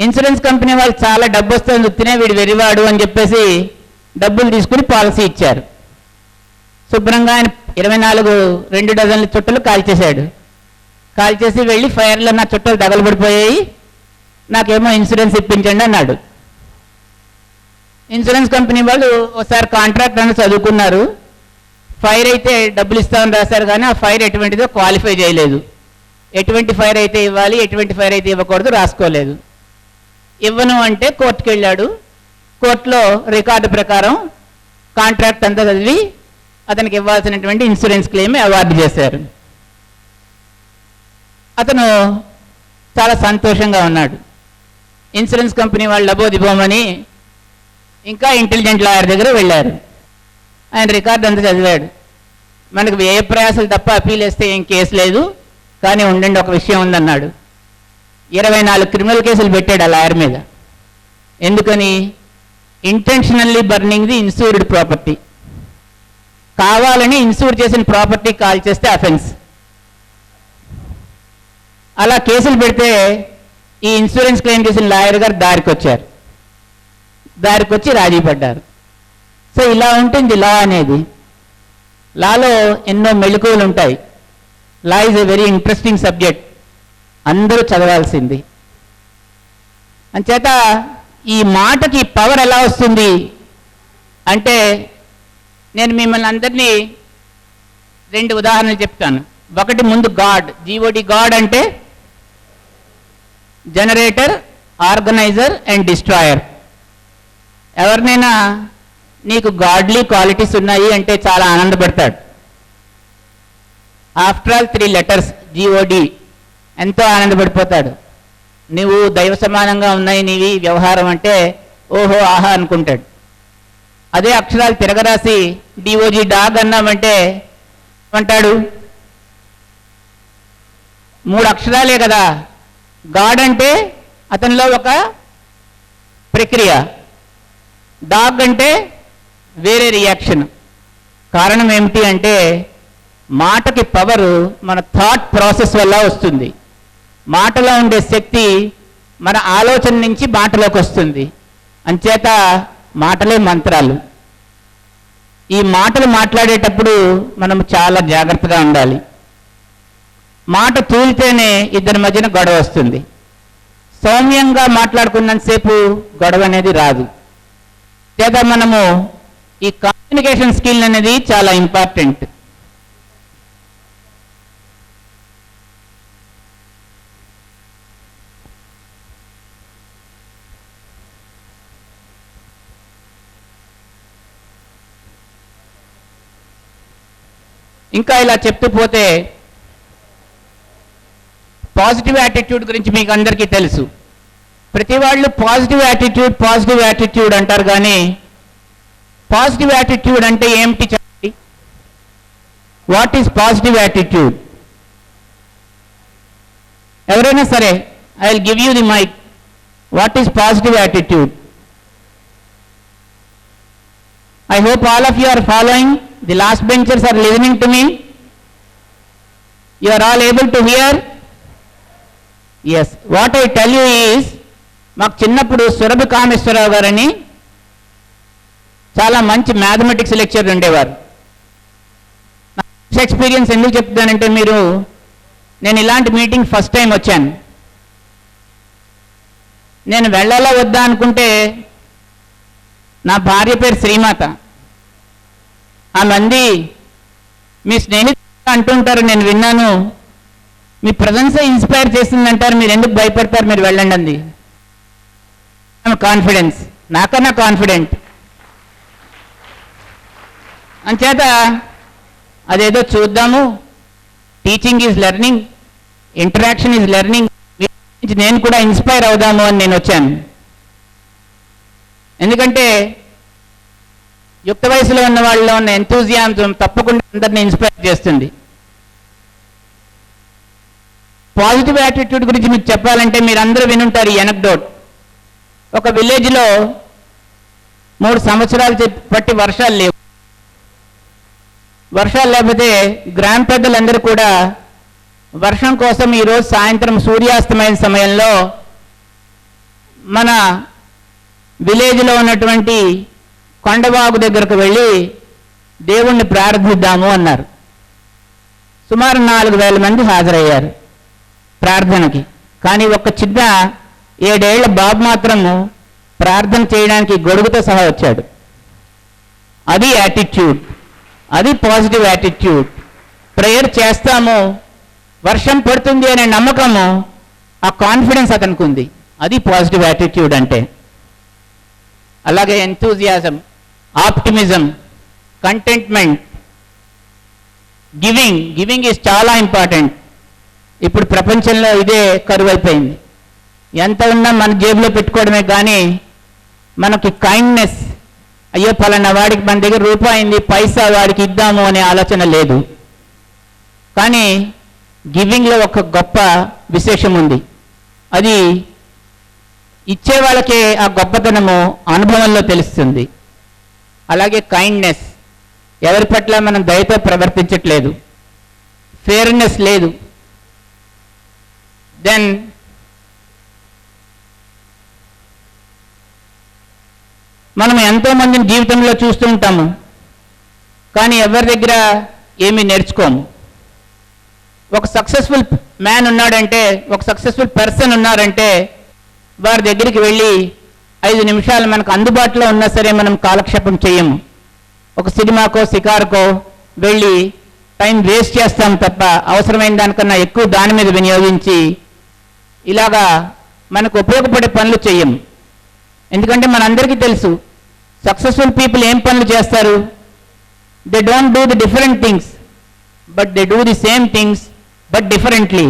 [SPEAKER 1] ఇన్సూరెన్స్ కంపెనీ వాళ్ళు చాలా డబ్బు వస్తుంది, ఉత్తినే వీడు వెరివాడు అని చెప్పేసి డబ్బులు తీసుకుని పాలసీ ఇచ్చారు. శుభ్రంగా ఆయన 2 డజన్ల చుట్టలు కాల్చేశాడు. కాల్చేసి వెళ్ళి ఫైర్లో నా చుట్టలు తగలబడిపోయాయి, నాకేమో ఇన్సూరెన్స్ ఇప్పించండి అన్నాడు. ఇన్సూరెన్స్ కంపెనీ వాళ్ళు ఒకసారి కాంట్రాక్ట్ అని చదువుకున్నారు. ఫైర్ అయితే డబ్బులు ఇస్తామని రాశారు, కానీ ఆ ఫైర్ ఎటువంటిదో క్వాలిఫై చేయలేదు. ఎటువంటి ఫైర్ అయితే ఇవ్వాలి, ఎటువంటి ఫైర్ అయితే ఇవ్వకూడదు రాసుకోలేదు. ఇవ్వను అంటే కోర్టుకు వెళ్ళాడు. కోర్టులో రికార్డు ప్రకారం కాంట్రాక్ట్ అంతా చదివి అతనికి ఇవ్వాల్సినటువంటి ఇన్సూరెన్స్ క్లెయిమ్ అవార్డు చేశారు. అతను చాలా సంతోషంగా ఉన్నాడు. ఇన్సూరెన్స్ కంపెనీ వాళ్ళు లబోదిబోమని ఇంకా ఇంటెలిజెంట్ లాయర్ దగ్గర వెళ్ళారు. ఆయన రికార్డు అంతా చదివాడు. మనకు వ్యయ ప్రయాసాలు తప్ప అప్పీల్ వేస్తే ఏం కేసు లేదు, కానీ ఉండండి ఒక విషయం ఉందన్నాడు. 24 క్రిమినల్ కేసులు పెట్టాడు ఆ లాయర్ మీద. ఎందుకని? Intentionally burning the insured property. కావాలని ఇన్సూర్ చేసిన ప్రాపర్టీ కాల్ చేస్తే అఫెన్స్. అలా కేసులు పెడితే ఈ ఇన్సూరెన్స్ క్లెయిమ్ చేసిన లాయర్ గారు దారికి వచ్చారు. దారికి వచ్చి రాజీ పడ్డారు. సో ఇలా ఉంటుంది లా అనేది. లాలో ఎన్నో మెళకువలు ఉంటాయి. Law is a very interesting subject, అందరూ చదవాల్సింది. అంచేత ఈ మాటకి పవర్ ఎలా వస్తుంది అంటే, నేను మిమ్మల్ని అందరినీ 2 ఉదాహరణలు చెప్తాను. ఒకటి ముందు గాడ్, జీఓడి. గాడ్ అంటే జనరేటర్, ఆర్గనైజర్ అండ్ డిస్ట్రాయర్. ఎవరినైనా నీకు గాడ్లీ క్వాలిటీస్ ఉన్నాయి అంటే చాలా ఆనందపడతాడు. ఆఫ్టర్ ఆల్ 3 లెటర్స్ జీఓడి, ఎంతో ఆనందపడిపోతాడు. నువ్వు దైవ సమానంగా ఉన్నాయి నీవి వ్యవహారం అంటే ఓహో ఆహా అనుకుంటాడు. అదే అక్షరాలు తిరగరాసి డిఓజీ డాగ్ అన్నామంటే అంటాడు, 3 అక్షరాలే కదా. గాడ్ అంటే అతనిలో ఒక ప్రక్రియ, డాగ్ అంటే వేరే రియాక్షన్. కారణం ఏమిటి అంటే, మాటకి పవరు మన థాట్ ప్రాసెస్ వల్ల వస్తుంది. మాటలో ఉండే శక్తి మన ఆలోచన నుంచి మాటలోకి వస్తుంది. అంచేత మాటలే మంత్రాలు. ఈ మాటలు మాట్లాడేటప్పుడు మనం చాలా జాగ్రత్తగా ఉండాలి. మాట తూలితేనే ఇద్దరి మధ్యన గొడవ వస్తుంది. సౌమ్యంగా మాట్లాడుకున్నంతసేపు గొడవ అనేది రాదు. చేత మనము ఈ కమ్యూనికేషన్ స్కిల్ అనేది చాలా ఇంపార్టెంట్. ఇంకా ఇలా చెప్తూ పోతే పాజిటివ్ యాటిట్యూడ్ గురించి మీకు అందరికీ తెలుసు. ప్రతి వాళ్ళు పాజిటివ్ యాటిట్యూడ్ అంటారు, కానీ పాజిటివ్ యాటిట్యూడ్ అంటే ఏమిటి చెప్పండి? What is positive attitude? ఎవరైనా సరే, I will give you the mic. What is positive attitude? I hope all of you are following. The last benchers are listening to me. You are all able to hear? Yes. What I tell you is, మాకు చిన్నప్పుడు సురభి కామేశ్వరరావు గారని చాలా మంచి mathematics lecture ఉండేవారు. Experience ఎందుకు చెప్తానంటే, మీరు నేను ఇలాంటి మీటింగ్ ఫస్ట్ టైం వచ్చాను. నేను వెళ్ళాలా వద్దా అనుకుంటే నా భార్య పేరు శ్రీమాత. ఆ మంది మీ స్నేహితులు అంటుంటారు, నేను విన్నాను, మీ ప్రజెన్సే ఇన్స్పైర్ చేసిందంటారు, మీరు ఎందుకు భయపడతారు, మీరు వెళ్ళండి అంది. కాన్ఫిడెన్స్, నాకన్నా కాన్ఫిడెంట్. అంచేత అదేదో చూద్దాము, teaching is learning, interaction is learning, నేను కూడా ఇన్స్పైర్ అవుదాము అని నేను వచ్చాను. ఎందుకంటే యుక్త వయసులో ఉన్న వాళ్ళలో ఉన్న ఎంతూజియాజం తప్పకుండా అందరినీ ఇన్స్పైర్ చేస్తుంది. పాజిటివ్ యాటిట్యూడ్ గురించి మీకు చెప్పాలంటే మీరు అందరూ వినుంటారు ఈ ఎనక్డోట్. ఒక విలేజ్లో 3 సంవత్సరాలు బట్టి వర్షాలు లేవు. వర్షాలు లేకపోతే గ్రామ పెద్దలందరూ కూడా వర్షం కోసం ఈరోజు సాయంత్రం సూర్యాస్తమైన సమయంలో మన విలేజ్లో ఉన్నటువంటి కొండవాగు దగ్గరకు వెళ్ళి దేవుణ్ణి ప్రార్థిద్దాము అన్నారు. సుమారు 4,000 మంది హాజరయ్యారు ప్రార్థనకి. కానీ ఒక చిన్న 7 ఏళ్ల బాబు మాత్రము ప్రార్థన చేయడానికి గొడుగుతో సహా వచ్చాడు. అది యాటిట్యూడ్, అది పాజిటివ్ యాటిట్యూడ్. ప్రేయర్ చేస్తాము, వర్షం పడుతుంది అనే నమ్మకము, ఆ కాన్ఫిడెన్స్ అతనికి ఉంది. అది పాజిటివ్ యాటిట్యూడ్ అంటే. అలాగే enthusiasm, optimism, contentment, giving is చాలా ఇంపార్టెంట్. ఇప్పుడు ప్రపంచంలో ఇదే కరువైపోయింది. ఎంత ఉన్నా మన జేబులో పెట్టుకోవడమే కానీ మనకి కైండ్నెస్, అయ్యో పలానా వాడికి మన దగ్గర రూపాయి ఉంది, పైసా వాడికి ఇద్దాము అనే ఆలోచన లేదు. కానీ గివింగ్లో ఒక గొప్ప విశేషం ఉంది. అది ఇచ్చే వాళ్ళకే ఆ గొప్పతనము అనుభవంలో తెలుస్తుంది. అలాగే కైండ్నెస్, ఎవరి పట్ల మనం దయతో ప్రవర్తించట్లేదు, ఫేర్నెస్ లేదు. దెన్ మనం ఎంతోమందిని జీవితంలో చూస్తూ ఉంటాము, కానీ ఎవరి దగ్గర ఏమీ నేర్చుకోము. ఒక సక్సెస్ఫుల్ మ్యాన్ ఉన్నాడంటే, ఒక సక్సెస్ఫుల్ పర్సన్ ఉన్నారంటే వారి దగ్గరికి వెళ్ళి 5 నిమిషాలు మనకు అందుబాటులో ఉన్నా సరే మనం కాలక్షేపం చేయము. ఒక సినిమాకో షికారుకో వెళ్ళి టైం వేస్ట్ చేస్తాం తప్ప అవసరమైన దానికన్నా ఎక్కువ దాని మీద వినియోగించి ఇలాగా మనకు ఉపయోగపడే పనులు చేయము. ఎందుకంటే మనందరికీ తెలుసు సక్సెస్ఫుల్ పీపుల్ ఏం పనులు చేస్తారు. They don't do the different things but they do the same things but differently.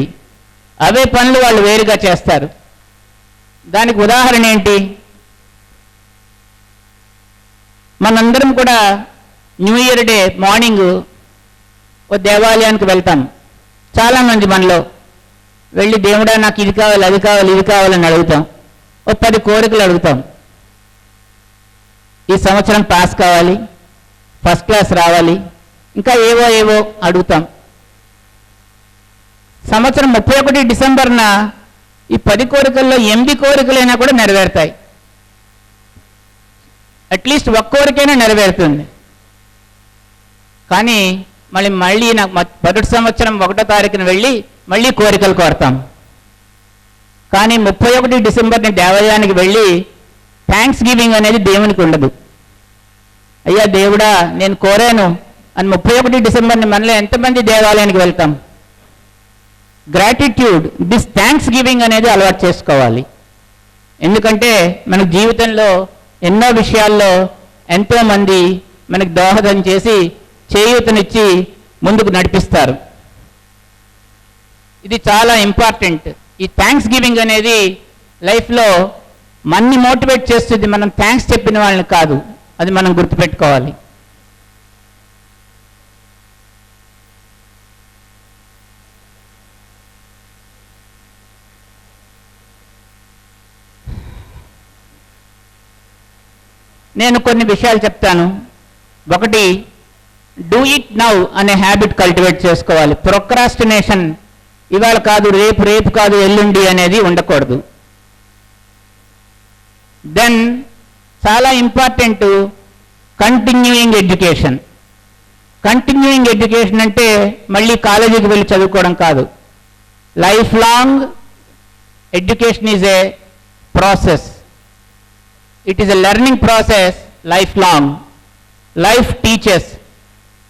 [SPEAKER 1] అవే పనులు వాళ్ళు వేరుగా చేస్తారు. దానికి ఉదాహరణ ఏంటి? మనందరం కూడా న్యూ ఇయర్ డే మార్నింగ్ ఓ దేవాలయానికి వెళ్తాం. చాలామంది మనలో వెళ్ళి దేవుడా నాకు ఇది కావాలి, అది కావాలి, ఇది కావాలని అడుగుతాం. ఓ 10 కోరికలు అడుగుతాం. ఈ సంవత్సరం పాస్ కావాలి, ఫస్ట్ క్లాస్ రావాలి, ఇంకా ఏవో అడుగుతాం. సంవత్సరం 31 డిసెంబర్న ఈ 10 కోరికల్లో 8 కోరికలైనా కూడా నెరవేరుతాయి. అట్లీస్ట్ 1 కోరికైనా నెరవేరుతుంది. కానీ మళ్ళీ నాకు మొదటి సంవత్సరం 1వ తారీఖున వెళ్ళి మళ్ళీ కోరికలు కోరతాం. కానీ 31 డిసెంబర్ని దేవాలయానికి వెళ్ళి థ్యాంక్స్ గివింగ్ అనేది దేవునికి ఉండదు. అయ్యా దేవుడా నేను కోరాను అని 31 డిసెంబర్ని మనలో ఎంతమంది దేవాలయానికి వెళ్తాం? గ్రాటిట్యూడ్, దిస్ థ్యాంక్స్ గివింగ్ అనేది అలవాటు చేసుకోవాలి. ఎందుకంటే మన జీవితంలో ఎన్నో విషయాల్లో ఎంతోమంది మనకు దోహదం చేసి చేయూతనిచ్చి ముందుకు నడిపిస్తారు. ఇది చాలా ఇంపార్టెంట్. ఈ థ్యాంక్స్ గివింగ్ అనేది లైఫ్లో మనని మోటివేట్ చేస్తుంది. మనం థ్యాంక్స్ చెప్పిన వాళ్ళని కాదు, అది మనం గుర్తుపెట్టుకోవాలి. నేను కొన్ని విషయాలు చెప్తాను. ఒకటి, డూ ఇట్ నౌ అనే హ్యాబిట్ కల్టివేట్ చేసుకోవాలి. ప్రొక్రాస్టినేషన్, ఇవాళ కాదు రేపు కాదు ఎల్లుండి అనేది ఉండకూడదు. దెన్ చాలా important continuing education. Continuing education అంటే మళ్ళీ కాలేజీకి వెళ్ళి చదువుకోవడం కాదు. lifelong education is a process. It is a learning process, lifelong. Life teaches.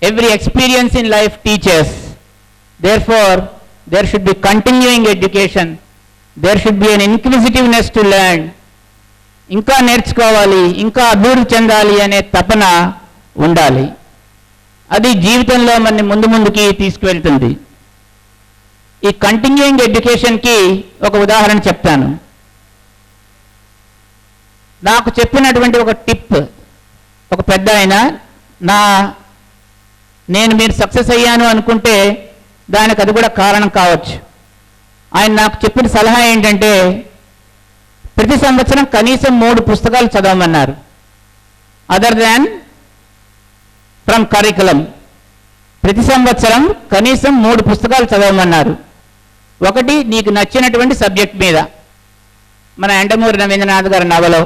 [SPEAKER 1] Every experience in life teaches. Therefore, there should be continuing education. There should be an inquisitiveness to learn. ఇంకా నేర్చుకోవాలి, ఇంకా అభివృద్ధి చెందాలి అనే తపన ఉండాలి. అది జీవితంలో మనని ముందుకి తీసుకువెళ్తుంది. ఈ కంటిన్యూయింగ్ ఎడ్యుకేషన్కి ఒక ఉదాహరణ చెప్తాను. నాకు చెప్పినటువంటి ఒక టిప్ ఒక పెద్ద ఆయన, నేను మీరు సక్సెస్ అయ్యాను అనుకుంటే దానికి అది కూడా కారణం కావచ్చు. ఆయన నాకు చెప్పిన సలహా ఏంటంటే, ప్రతి సంవత్సరం కనీసం 3 పుస్తకాలు చదవమన్నారు. Other than from curriculum. ప్రతి సంవత్సరం కనీసం 3 పుస్తకాలు చదవమన్నారు. ఒకటి నీకు నచ్చినటువంటి సబ్జెక్ట్ మీద, మన యండమూరి రవీంద్రనాథ్ గారి నవలో,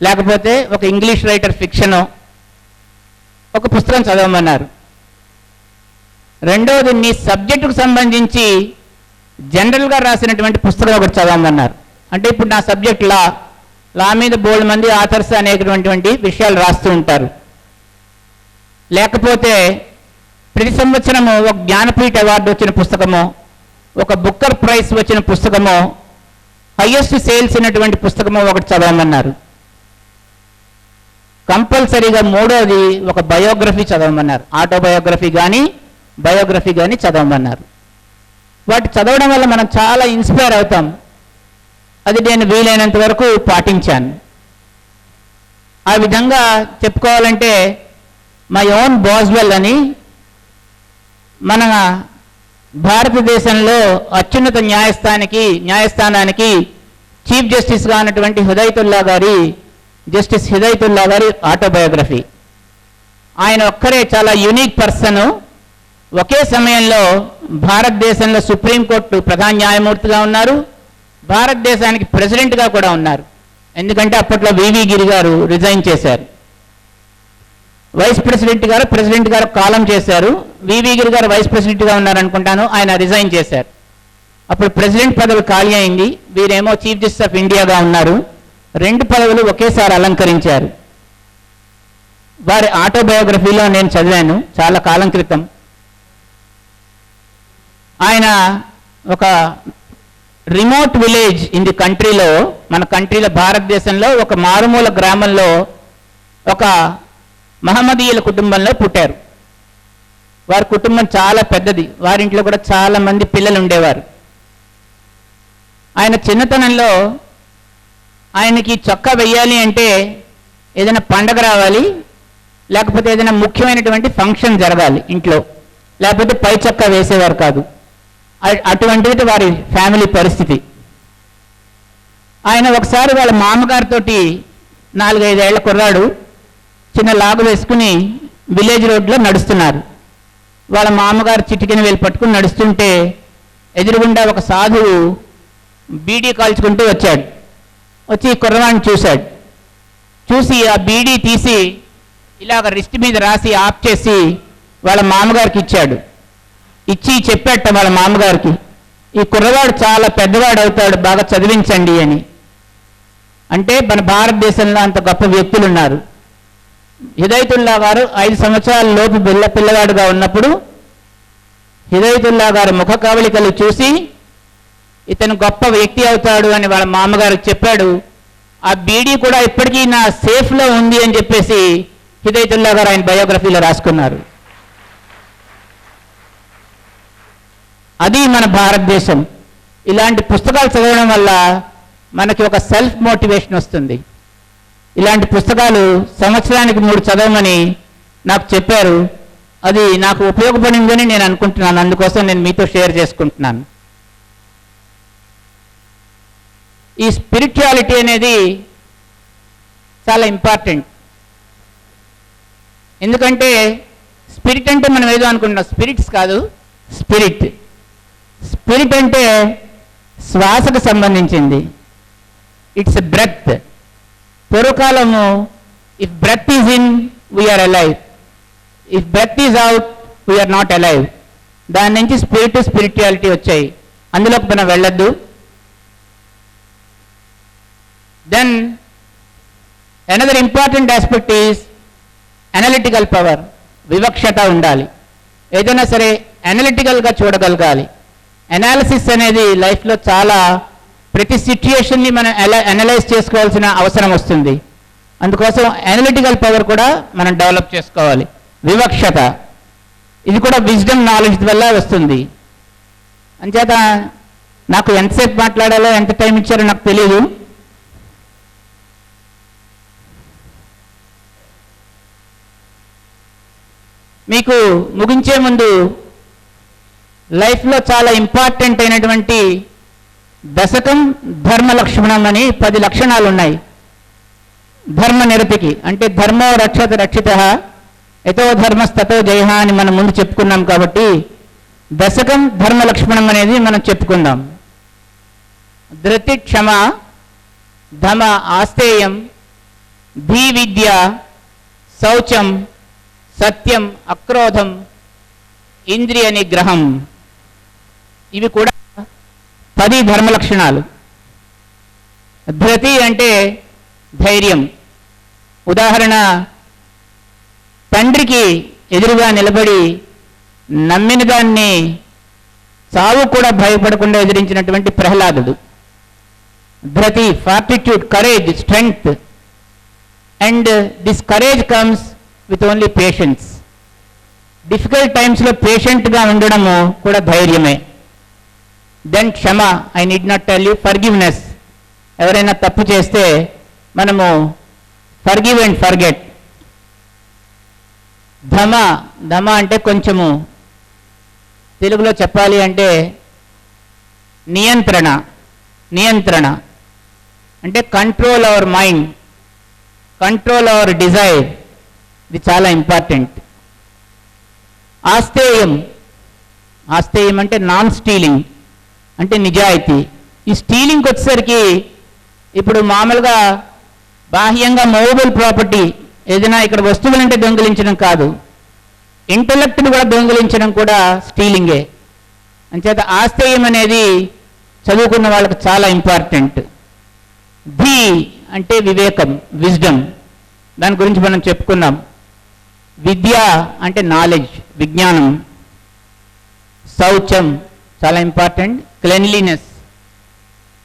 [SPEAKER 1] లేకపోతే ఒక ఇంగ్లీష్ రైటర్ ఫిక్షను, ఒక పుస్తకం చదవమన్నారు. రెండవది నీ సబ్జెక్టుకు సంబంధించి జనరల్గా రాసినటువంటి పుస్తకం ఒకటి చదవమన్నారు. అంటే ఇప్పుడు నా సబ్జెక్ట్ లా మీద బోల్డ్ మంది ఆథర్స్ అనేటువంటి విషయాలు రాస్తూ ఉంటారు. లేకపోతే ప్రతి సంవత్సరము ఒక జ్ఞానపీఠ అవార్డు వచ్చిన పుస్తకమో, ఒక బుక్కర్ ప్రైజ్ వచ్చిన పుస్తకమో, హైయెస్ట్ సేల్స్ అయినటువంటి పుస్తకమో ఒకటి చదవమన్నారు. కంపల్సరీగా మూడోది ఒక బయోగ్రఫీ చదవమన్నారు. ఆటోబయోగ్రఫీ కానీ బయోగ్రఫీ కానీ చదవమన్నారు. వాటి చదవడం వల్ల మనం చాలా ఇన్స్పైర్ అవుతాం. అది నేను వీలైనంత వరకు పాటించాను. ఆ విధంగా చెప్పుకోవాలంటే మై ఓన్ బాస్వెల్ అని మన భారతదేశంలో అత్యున్నత న్యాయస్థానానికి చీఫ్ జస్టిస్గా ఉన్నటువంటి జస్టిస్ హిదాయతుల్లా గారి ఆటోబయోగ్రఫీ. ఆయన ఒక్కరే చాలా యూనిక్ పర్సన్. ఒకే సమయంలో భారతదేశంలో సుప్రీంకోర్టు ప్రధాన న్యాయమూర్తిగా ఉన్నారు, భారతదేశానికి ప్రెసిడెంట్గా కూడా ఉన్నారు. ఎందుకంటే అప్పట్లో వివి గిరి గారు రిజైన్ చేశారు. వైస్ ప్రెసిడెంట్ గారు కాలం చేశారు. వివి గిరి గారు వైస్ ప్రెసిడెంట్గా ఉన్నారనుకుంటాను, ఆయన రిజైన్ చేశారు. అప్పుడు ప్రెసిడెంట్ పదవి ఖాళీ అయింది. వీరేమో చీఫ్ జస్టిస్ ఆఫ్ ఇండియాగా ఉన్నారు. 2 పదవులు ఒకేసారి అలంకరించారు. వారి ఆటోబయోగ్రఫీలో నేను చదివాను చాలా కాలం క్రితం. ఆయన ఒక రిమోట్ విలేజ్ ఇన్ ది కంట్రీలో, మన కంట్రీలో భారతదేశంలో ఒక మారుమూల గ్రామంలో ఒక మహమ్మదీయుల కుటుంబంలో పుట్టారు. వారి కుటుంబం చాలా పెద్దది. వారింట్లో కూడా చాలా మంది పిల్లలు ఉండేవారు. ఆయన చిన్నతనంలో ఆయనకి చొక్కా వెయ్యాలి అంటే ఏదైనా పండగ రావాలి, లేకపోతే ఏదైనా ముఖ్యమైనటువంటి ఫంక్షన్ జరగాలి ఇంట్లో, లేకపోతే పై చొక్కా వేసేవారు కాదు. అటువంటిది వారి ఫ్యామిలీ పరిస్థితి. ఆయన ఒకసారి వాళ్ళ మామగారితో 4-5 ఏళ్ల కుర్రాడు చిన్న లాగు వేసుకుని విలేజ్ రోడ్లో నడుస్తున్నారు. వాళ్ళ మామగారు చిటికెన వేలు పట్టుకుని నడుస్తుంటే ఎదురుగుండా ఒక సాధువు బీడీ కాల్చుకుంటూ వచ్చాడు. వచ్చి కుర్రవాడిని చూశాడు. చూసి ఆ బీడీ తీసి ఇలాగ రిస్ట్ మీద రాసి ఆఫ్ చేసి వాళ్ళ మామగారికి ఇచ్చాడు. ఇచ్చి చెప్పాట వాళ్ళ మామగారికి, ఈ కుర్రవాడు చాలా పెద్దవాడు అవుతాడు, బాగా చదివించండి అని. అంటే మన భారతదేశంలో అంత గొప్ప వ్యక్తులు ఉన్నారు. హిదాయతుల్లా గారు 5 సంవత్సరాల లోపు పిల్లవాడుగా ఉన్నప్పుడు హిదాయతుల్లా గారు ముఖ కవళికలు చూసి ఇతను గొప్ప వ్యక్తి అవుతాడు అని వాళ్ళ మామగారికి చెప్పాడు. ఆ బీడీ కూడా ఇప్పటికీ నా సేఫ్లో ఉంది అని చెప్పేసి హిదాయతుల్లా గారు ఆయన బయోగ్రఫీలో రాసుకున్నారు. అది మన భారతదేశం. ఇలాంటి పుస్తకాలు చదవడం వల్ల మనకి ఒక సెల్ఫ్ మోటివేషన్ వస్తుంది. ఇలాంటి పుస్తకాలు సంవత్సరానికి 3 చదవమని నాకు చెప్పారు. అది నాకు ఉపయోగపడిందని నేను అనుకుంటున్నాను. అందుకోసం నేను మీతో షేర్ చేసుకుంటున్నాను. ఈ స్పిరిచువాలిటీ అనేది చాలా ఇంపార్టెంట్. ఎందుకంటే స్పిరిట్ అంటే మనం ఏదో అనుకుంటున్నాం, స్పిరిట్స్ కాదు, స్పిరిట్. స్పిరిట్ అంటే శ్వాసకు సంబంధించింది. It's breath. పూర్వకాలము if breath is in we are alive, if breath is out we are not alive. దాని నుంచి స్పిరిచువాలిటీ వచ్చాయి. అందులోకి మనం వెళ్ళొద్దు. Then another important aspect is analytical power. వివక్షత ఉండాలి. ఏదైనా సరే అనలిటికల్గా చూడగలగాలి. అనాలిసిస్ అనేది లైఫ్లో చాలా ప్రతి సిచ్యుయేషన్ని మనం అనలైజ్ చేసుకోవాల్సిన అవసరం వస్తుంది. అందుకోసం అనలిటికల్ పవర్ కూడా మనం డెవలప్ చేసుకోవాలి. వివక్షత ఇది కూడా విజ్డమ్ నాలెడ్జ్ వల్ల వస్తుంది. అంచేత నాకు ఎంతసేపు మాట్లాడాలో ఎంత టైం ఇచ్చారో నాకు తెలియదు. మీకు ముగించే ముందు లైఫ్లో చాలా ఇంపార్టెంట్ అయినటువంటి దశకం ధర్మ లక్షణం అని 10 లక్షణాలు ఉన్నాయి. ధర్మ నిరతికి అంటే ధర్మో రక్షత రక్షిత యతో ధర్మస్తతో జయ అని మనం ముందు చెప్పుకున్నాం. కాబట్టి దశకం ధర్మ లక్ష్మణం అనేది మనం చెప్పుకుందాం. ధృతి క్షమ, ధమ ఆస్తేయం, ధీ విద్య, శౌచం, సత్యం, అక్రోధం, ఇంద్రియ నిగ్రహం. ఇవి కూడా 10 ధర్మ లక్షణాలు. ధృతి అంటే ధైర్యం. ఉదాహరణ, తండ్రికి ఎదురుగా నిలబడి నమ్మిన దాన్ని చావు కూడా భయపడకుండా ఎదిరించినటువంటి ప్రహ్లాదుడు. ధృతి, fortitude, courage, strength. And this courage comes with only patience. Difficult టైమ్స్లో పేషెంట్గా ఉండడము కూడా ధైర్యమే. Then Kshama, I need not tell you. Forgiveness, ఎవరైనా తప్పు చేస్తే మనము ఫర్గివ్ అండ్ ఫర్గెట్. ధమ, ధమ అంటే కొంచెము తెలుగులో చెప్పాలి అంటే నియంత్రణ. నియంత్రణ అంటే control our mind, control our Dzire. ఇది చాలా ఇంపార్టెంట్. ఆస్తేయం, ఆస్తేయం అంటే నాన్ స్టీలింగ్ అంటే నిజాయితీ. ఈ స్టీలింగ్కి వచ్చేసరికి ఇప్పుడు మామూలుగా బాహ్యంగా మూవబుల్ ప్రాపర్టీ ఏదైనా ఇక్కడ వస్తువులంటే దొంగిలించడం కాదు, ఇంటలెక్ట్ని కూడా దొంగిలించడం కూడా స్టీలింగే. అంచేత ఆస్తేయం అనేది చదువుకున్న వాళ్ళకి చాలా ఇంపార్టెంట్. ధీ అంటే వివేకం, విజ్డమ్. దాని గురించి మనం చెప్పుకున్నాం. విద్య అంటే నాలెడ్జ్, విజ్ఞానం. శౌచం చాలా important. Cleanliness,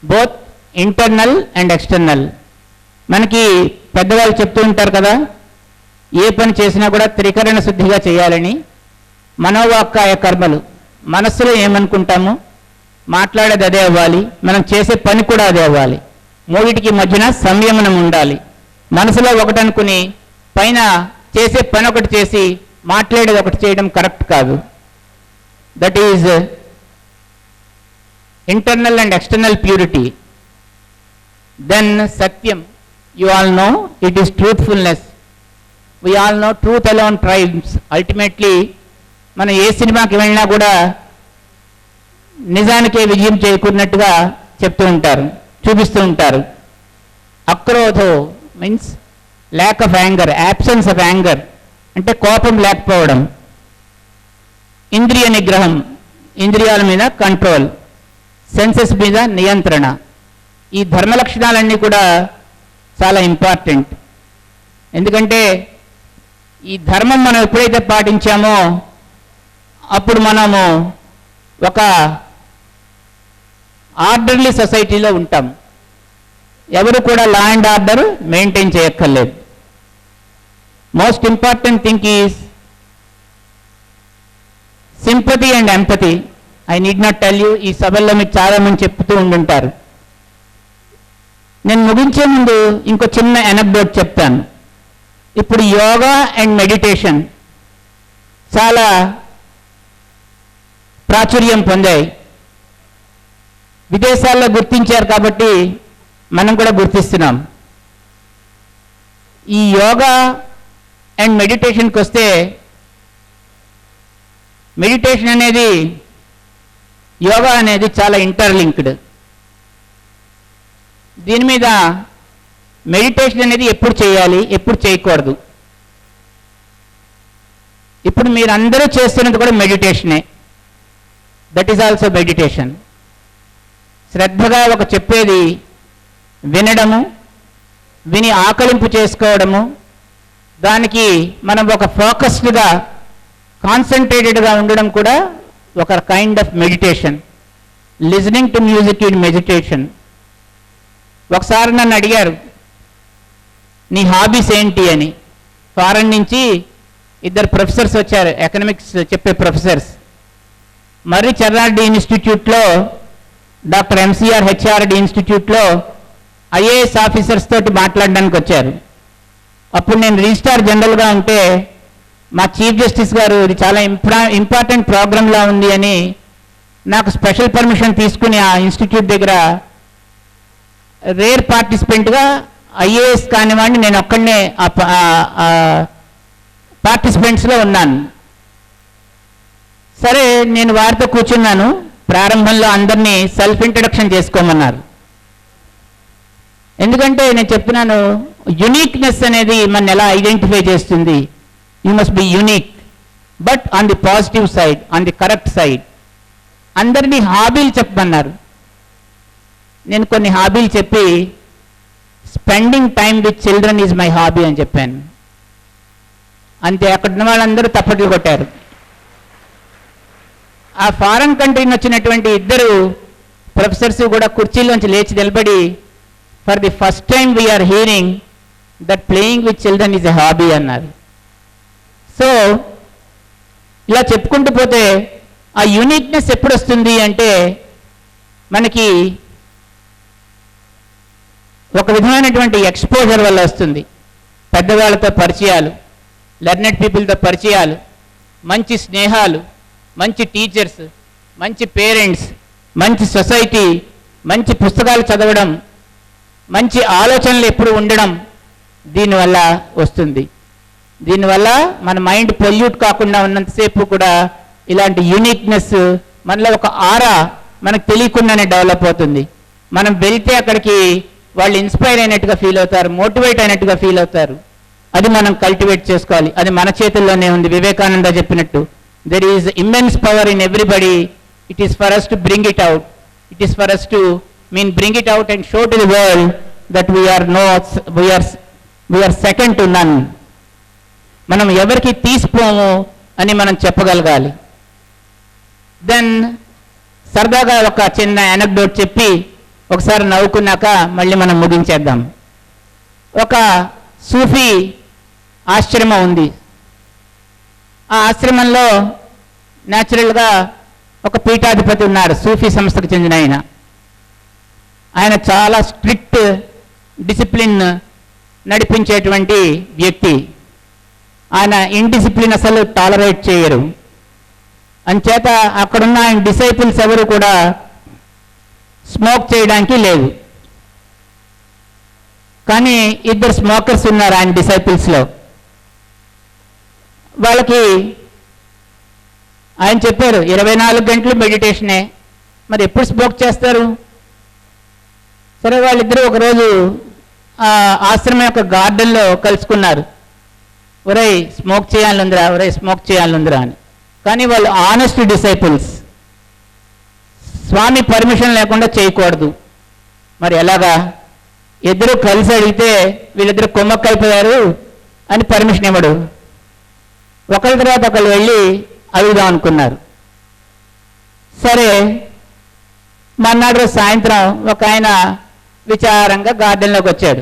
[SPEAKER 1] both internal and external. మనకి పెద్దవాళ్ళు చెప్తూ ఉంటారు కదా, ఏ పని చేసినా కూడా త్రికరణ శుద్ధిగా చేయాలని. మనోవాక్కాయ కర్మలు, మనస్సులో ఏమనుకుంటామో మాట్లాడేది అదే అవ్వాలి, మనం చేసే పని కూడా అదే అవ్వాలి. మూడిటికి మధ్యన సంయమనం ఉండాలి. మనసులో ఒకటి అనుకుని పైన చేసే పని ఒకటి చేసి మాట్లాడేది ఒకటి చేయడం కరెక్ట్ కాదు. That is internal and external purity. Then సత్యం, you all know it is truthfulness. We all know truth alone triumphs. Ultimately మనం ఏ సినిమాకి వెళ్ళినా కూడా నిజానికే విజయం చేకూరినట్టుగా చెప్తూ ఉంటారు, చూపిస్తూ ఉంటారు. అక్రోధో means lack of anger, absence of anger అంటే కోపం లేకపోవడం. ఇంద్రియ నిగ్రహం, ఇంద్రియాల మీద కంట్రోల్, సెన్సెస్ మీద నియంత్రణ. ఈ ధర్మ లక్షణాలన్నీ కూడా చాలా ఇంపార్టెంట్. ఎందుకంటే ఈ ధర్మం మనం ఎప్పుడైతే పాటించామో అప్పుడు మనము ఒక ఆర్డర్లీ సొసైటీలో ఉంటాం. ఎవరు కూడా లా అండ్ ఆర్డర్ మెయింటైన్ చేయక్కర్లేదు. Most important thing is sympathy and empathy. I need not tell you, ఈ సభల్లో మీకు చాలామంది చెప్తూ ఉండుంటారు. నేను ముగించే ముందు ఇంకో చిన్న ఎనక్డోట్ చెప్తాను. ఇప్పుడు యోగా అండ్ మెడిటేషన్ చాలా ప్రాచుర్యం పొందాయి. విదేశాల్లో గుర్తించారు కాబట్టి మనం కూడా గుర్తిస్తున్నాం. ఈ యోగా అండ్ మెడిటేషన్కి వస్తే, మెడిటేషన్ అనేది యోగా అనేది చాలా ఇంటర్లింక్డ్. దీని మీద మెడిటేషన్ అనేది ఎప్పుడు చేయాలి, ఎప్పుడు చేయకూడదు. ఇప్పుడు మీరు అందరూ చేస్తున్నది కూడా మెడిటేషనే. That is also meditation. శ్రద్ధగా ఒక చెప్పేది వినడము, విని ఆకలింపు చేసుకోవడము, దానికి మనం ఒక ఫోకస్డ్గా కాన్సన్ట్రేటెడ్గా ఉండడం కూడా ఒక kind of meditation. Listening to music in meditation. ఒకసారి నన్ను అడిగారు, నీ హాబీస్ ఏంటి అని. ఫారెన్ నుంచి ఇద్దరు ప్రొఫెసర్స్ వచ్చారు, ఎకనామిక్స్ చెప్పే ప్రొఫెసర్స్. మర్రి చెర్రారెడ్డి ఇన్స్టిట్యూట్లో, డాక్టర్ ఎంసీఆర్ హెచ్ఆర్డి ఇన్స్టిట్యూట్లో ఐఏఎస్ ఆఫీసర్స్ తోటి మాట్లాడడానికి వచ్చారు. అప్పుడు నేను రిజిస్ట్రార్ జనరల్గా ఉంటే మా చీఫ్ జస్టిస్ గారు ఇది చాలా ఇంపార్టెంట్ ప్రోగ్రామ్లా ఉంది అని నాకు స్పెషల్ పర్మిషన్ తీసుకుని ఆ ఇన్స్టిట్యూట్ దగ్గర రేర్ పార్టిసిపెంట్గా ఐఏఎస్ కానివ్వండి నేను ఒక్కడనే పార్టిసిపెంట్స్లో ఉన్నాను. సరే నేను వారితో కూర్చున్నాను. ప్రారంభంలో అందరినీ సెల్ఫ్ ఇంట్రడక్షన్ చేసుకోమన్నారు. ఎందుకంటే నేను చెప్తున్నాను, యునీక్నెస్ అనేది మన ఎలా ఐడెంటిఫై చేస్తుంది. You must be unique, but on the positive side, on the correct side. అందరినీ హాబీలు చెప్పమన్నారు. నేను కొన్ని హాబీలు చెప్పి spending time with children is my hobby అని చెప్పాను. అంతే, అక్కడ ఉన్న వాళ్ళందరూ తప్పట్లు కొట్టారు. ఆ ఫారెన్ కంట్రీని వచ్చినటువంటి ఇద్దరు ప్రొఫెసర్స్ కూడా కుర్చీలోంచి లేచి నిలబడి, for the first time we are hearing that playing with children is a hobby అన్నారు. సో ఇలా చెప్పుకుంటూ పోతే ఆ యూనిక్నెస్ ఎప్పుడు వస్తుంది అంటే మనకి ఒక విధమైనటువంటి ఎక్స్పోజర్ వల్ల వస్తుంది. పెద్దవాళ్ళతో పరిచయాలు, లెర్నెడ్ పీపుల్తో పరిచయాలు, మంచి స్నేహాలు, మంచి టీచర్స్, మంచి పేరెంట్స్, మంచి సొసైటీ, మంచి పుస్తకాలు చదవడం, మంచి ఆలోచనలు ఎప్పుడు ఉండడం దీనివల్ల వస్తుంది. దీనివల్ల మన మైండ్ పొల్యూట్ కాకుండా ఉన్నంతసేపు కూడా ఇలాంటి యూనిక్నెస్ మనలో ఒక ఆరా మనకు తెలియకుండానే డెవలప్ అవుతుంది. మనం వెళ్తే అక్కడికి వాళ్ళు ఇన్స్పైర్ అయినట్టుగా ఫీల్ అవుతారు, మోటివేట్ అయినట్టుగా ఫీల్ అవుతారు. అది మనం కల్టివేట్ చేసుకోవాలి. అది మన చేతుల్లోనే ఉంది. వివేకానంద చెప్పినట్టు, there is immense power in everybody. It is for us to bring it out. It is for us to bring it out and show to the world that we are second to none. మనం ఎవరికి తీసిపోము అని మనం చెప్పగలగాలి. Then సరదాగా ఒక చిన్న anecdote చెప్పి ఒకసారి నవ్వుకున్నాక మళ్ళీ మనం ముగించేద్దాం. ఒక సూఫీ ఆశ్రమం ఉంది. ఆ ఆశ్రమంలో న్యాచురల్గా ఒక పీఠాధిపతి ఉన్నారు, సూఫీ సంస్థకు చెందిన ఆయన. ఆయన చాలా స్ట్రిక్ట్ డిసిప్లిన్ నడిపించేటువంటి వ్యక్తి. ఆయన ఇండిసిప్లిన్ అసలు టాలరేట్ చేయరు. అంచేత అక్కడున్న ఆయన డిసైపుల్స్ ఎవరు కూడా స్మోక్ చేయడానికి లేదు. కానీ ఇద్దరు స్మోకర్స్ ఉన్నారు ఆయన డిసైపుల్స్లో. వాళ్ళకి ఆయన చెప్పారు 24 గంటలు మెడిటేషనే, మరి ఎప్పుడు స్మోక్ చేస్తారు? సరే, వాళ్ళిద్దరూ ఒకరోజు ఆశ్రమం యొక్క గార్డెన్లో కలుసుకున్నారు. ఒరే స్మోక్ చేయాలందిరా, ఒరే స్మోక్ చేయాలందిరా అని. కానీ వాళ్ళు ఆనెస్ట్ డిసైపుల్స్. స్వామి పర్మిషన్ లేకుండా చేయకూడదు. మరి ఎలాగా? ఇద్దరు కలిసి అడిగితే వీళ్ళిద్దరు కొమ్మక్కైపోయారు అని పర్మిషన్ ఇవ్వడు. ఒకరి తర్వాత ఒకరు వెళ్ళి అడుగుదాం అనుకున్నారు. సరే, మర్నాడు రోజు సాయంత్రం ఒక ఆయన విచారంగా గార్డెన్లోకి వచ్చాడు.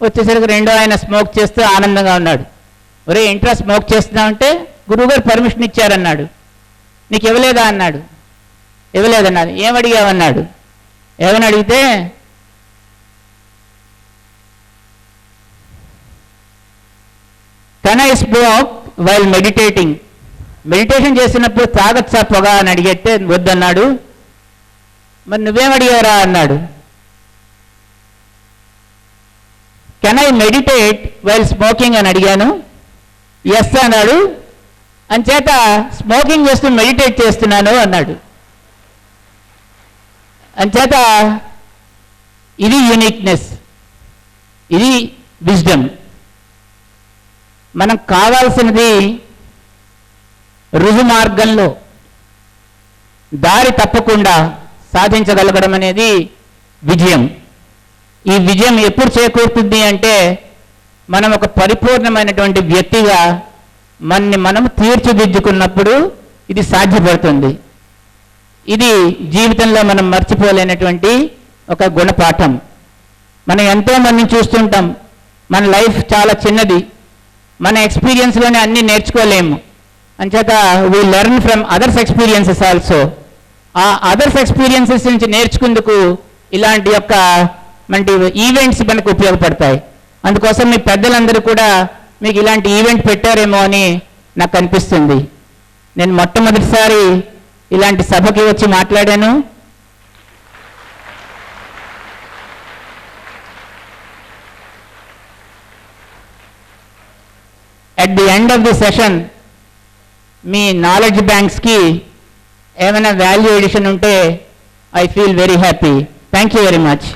[SPEAKER 1] వచ్చేసరికి రెండో ఆయన స్మోక్ చేస్తూ ఆనందంగా ఉన్నాడు. ఒరే ఏంట్రా స్మోక్ చేస్తున్నావంటే, గురువుగారు పర్మిషన్ ఇచ్చారన్నాడు. నీకు ఇవ్వలేదా అన్నాడు. ఇవ్వలేదన్నాడు. ఏం అడిగావన్నాడు. ఏమని అడిగితే, can I smoke while meditating? Meditation చేసినప్పుడు తాగచ్చా పొగ అని అడిగితే వద్దన్నాడు. మరి నువ్వేం అడిగారా అన్నాడు. Can I meditate while smoking అని అడిగాను. ఎస్ అన్నాడు. అంచేత స్మోకింగ్ చేస్తూ మెడిటేట్ చేస్తున్నాను అన్నాడు. అంచేత ఇది యూనిక్నెస్, ఇది విజ్డమ్. మనకు కావాల్సినది రుజు మార్గంలో దారి తప్పకుండా సాధించగలగడం అనేది విజయం. ఈ విజయం ఎప్పుడు చేకూరుతుంది అంటే మనం ఒక పరిపూర్ణమైనటువంటి వ్యక్తిగా మనని మనం తీర్చిదిద్దుకున్నప్పుడు ఇది సాధ్యపడుతుంది. ఇది జీవితంలో మనం మర్చిపోలేనటువంటి ఒక గుణపాఠం. మనం ఎంతో మందిని చూస్తుంటాం. మన లైఫ్ చాలా చిన్నది, మన ఎక్స్పీరియన్స్లోనే అన్నీ నేర్చుకోలేము. అంచేత we learn from others experiences also. ఆ అదర్స్ ఎక్స్పీరియన్సెస్ నుంచి నేర్చుకుందుకు ఇలాంటి యొక్క మనకి ఈవెంట్స్ మనకు ఉపయోగపడతాయి. అందుకోసం మీ పెద్దలందరూ కూడా మీకు ఇలాంటి ఈవెంట్ పెట్టారేమో అని నాకు అనిపిస్తుంది. నేను మొట్టమొదటిసారి ఇలాంటి సభకి వచ్చి మాట్లాడాను. At the end of the session మీ నాలెడ్జ్ బ్యాంక్స్కి ఏమైనా వాల్యూ ఎడిషన్ ఉంటే I feel very happy. Thank you very much.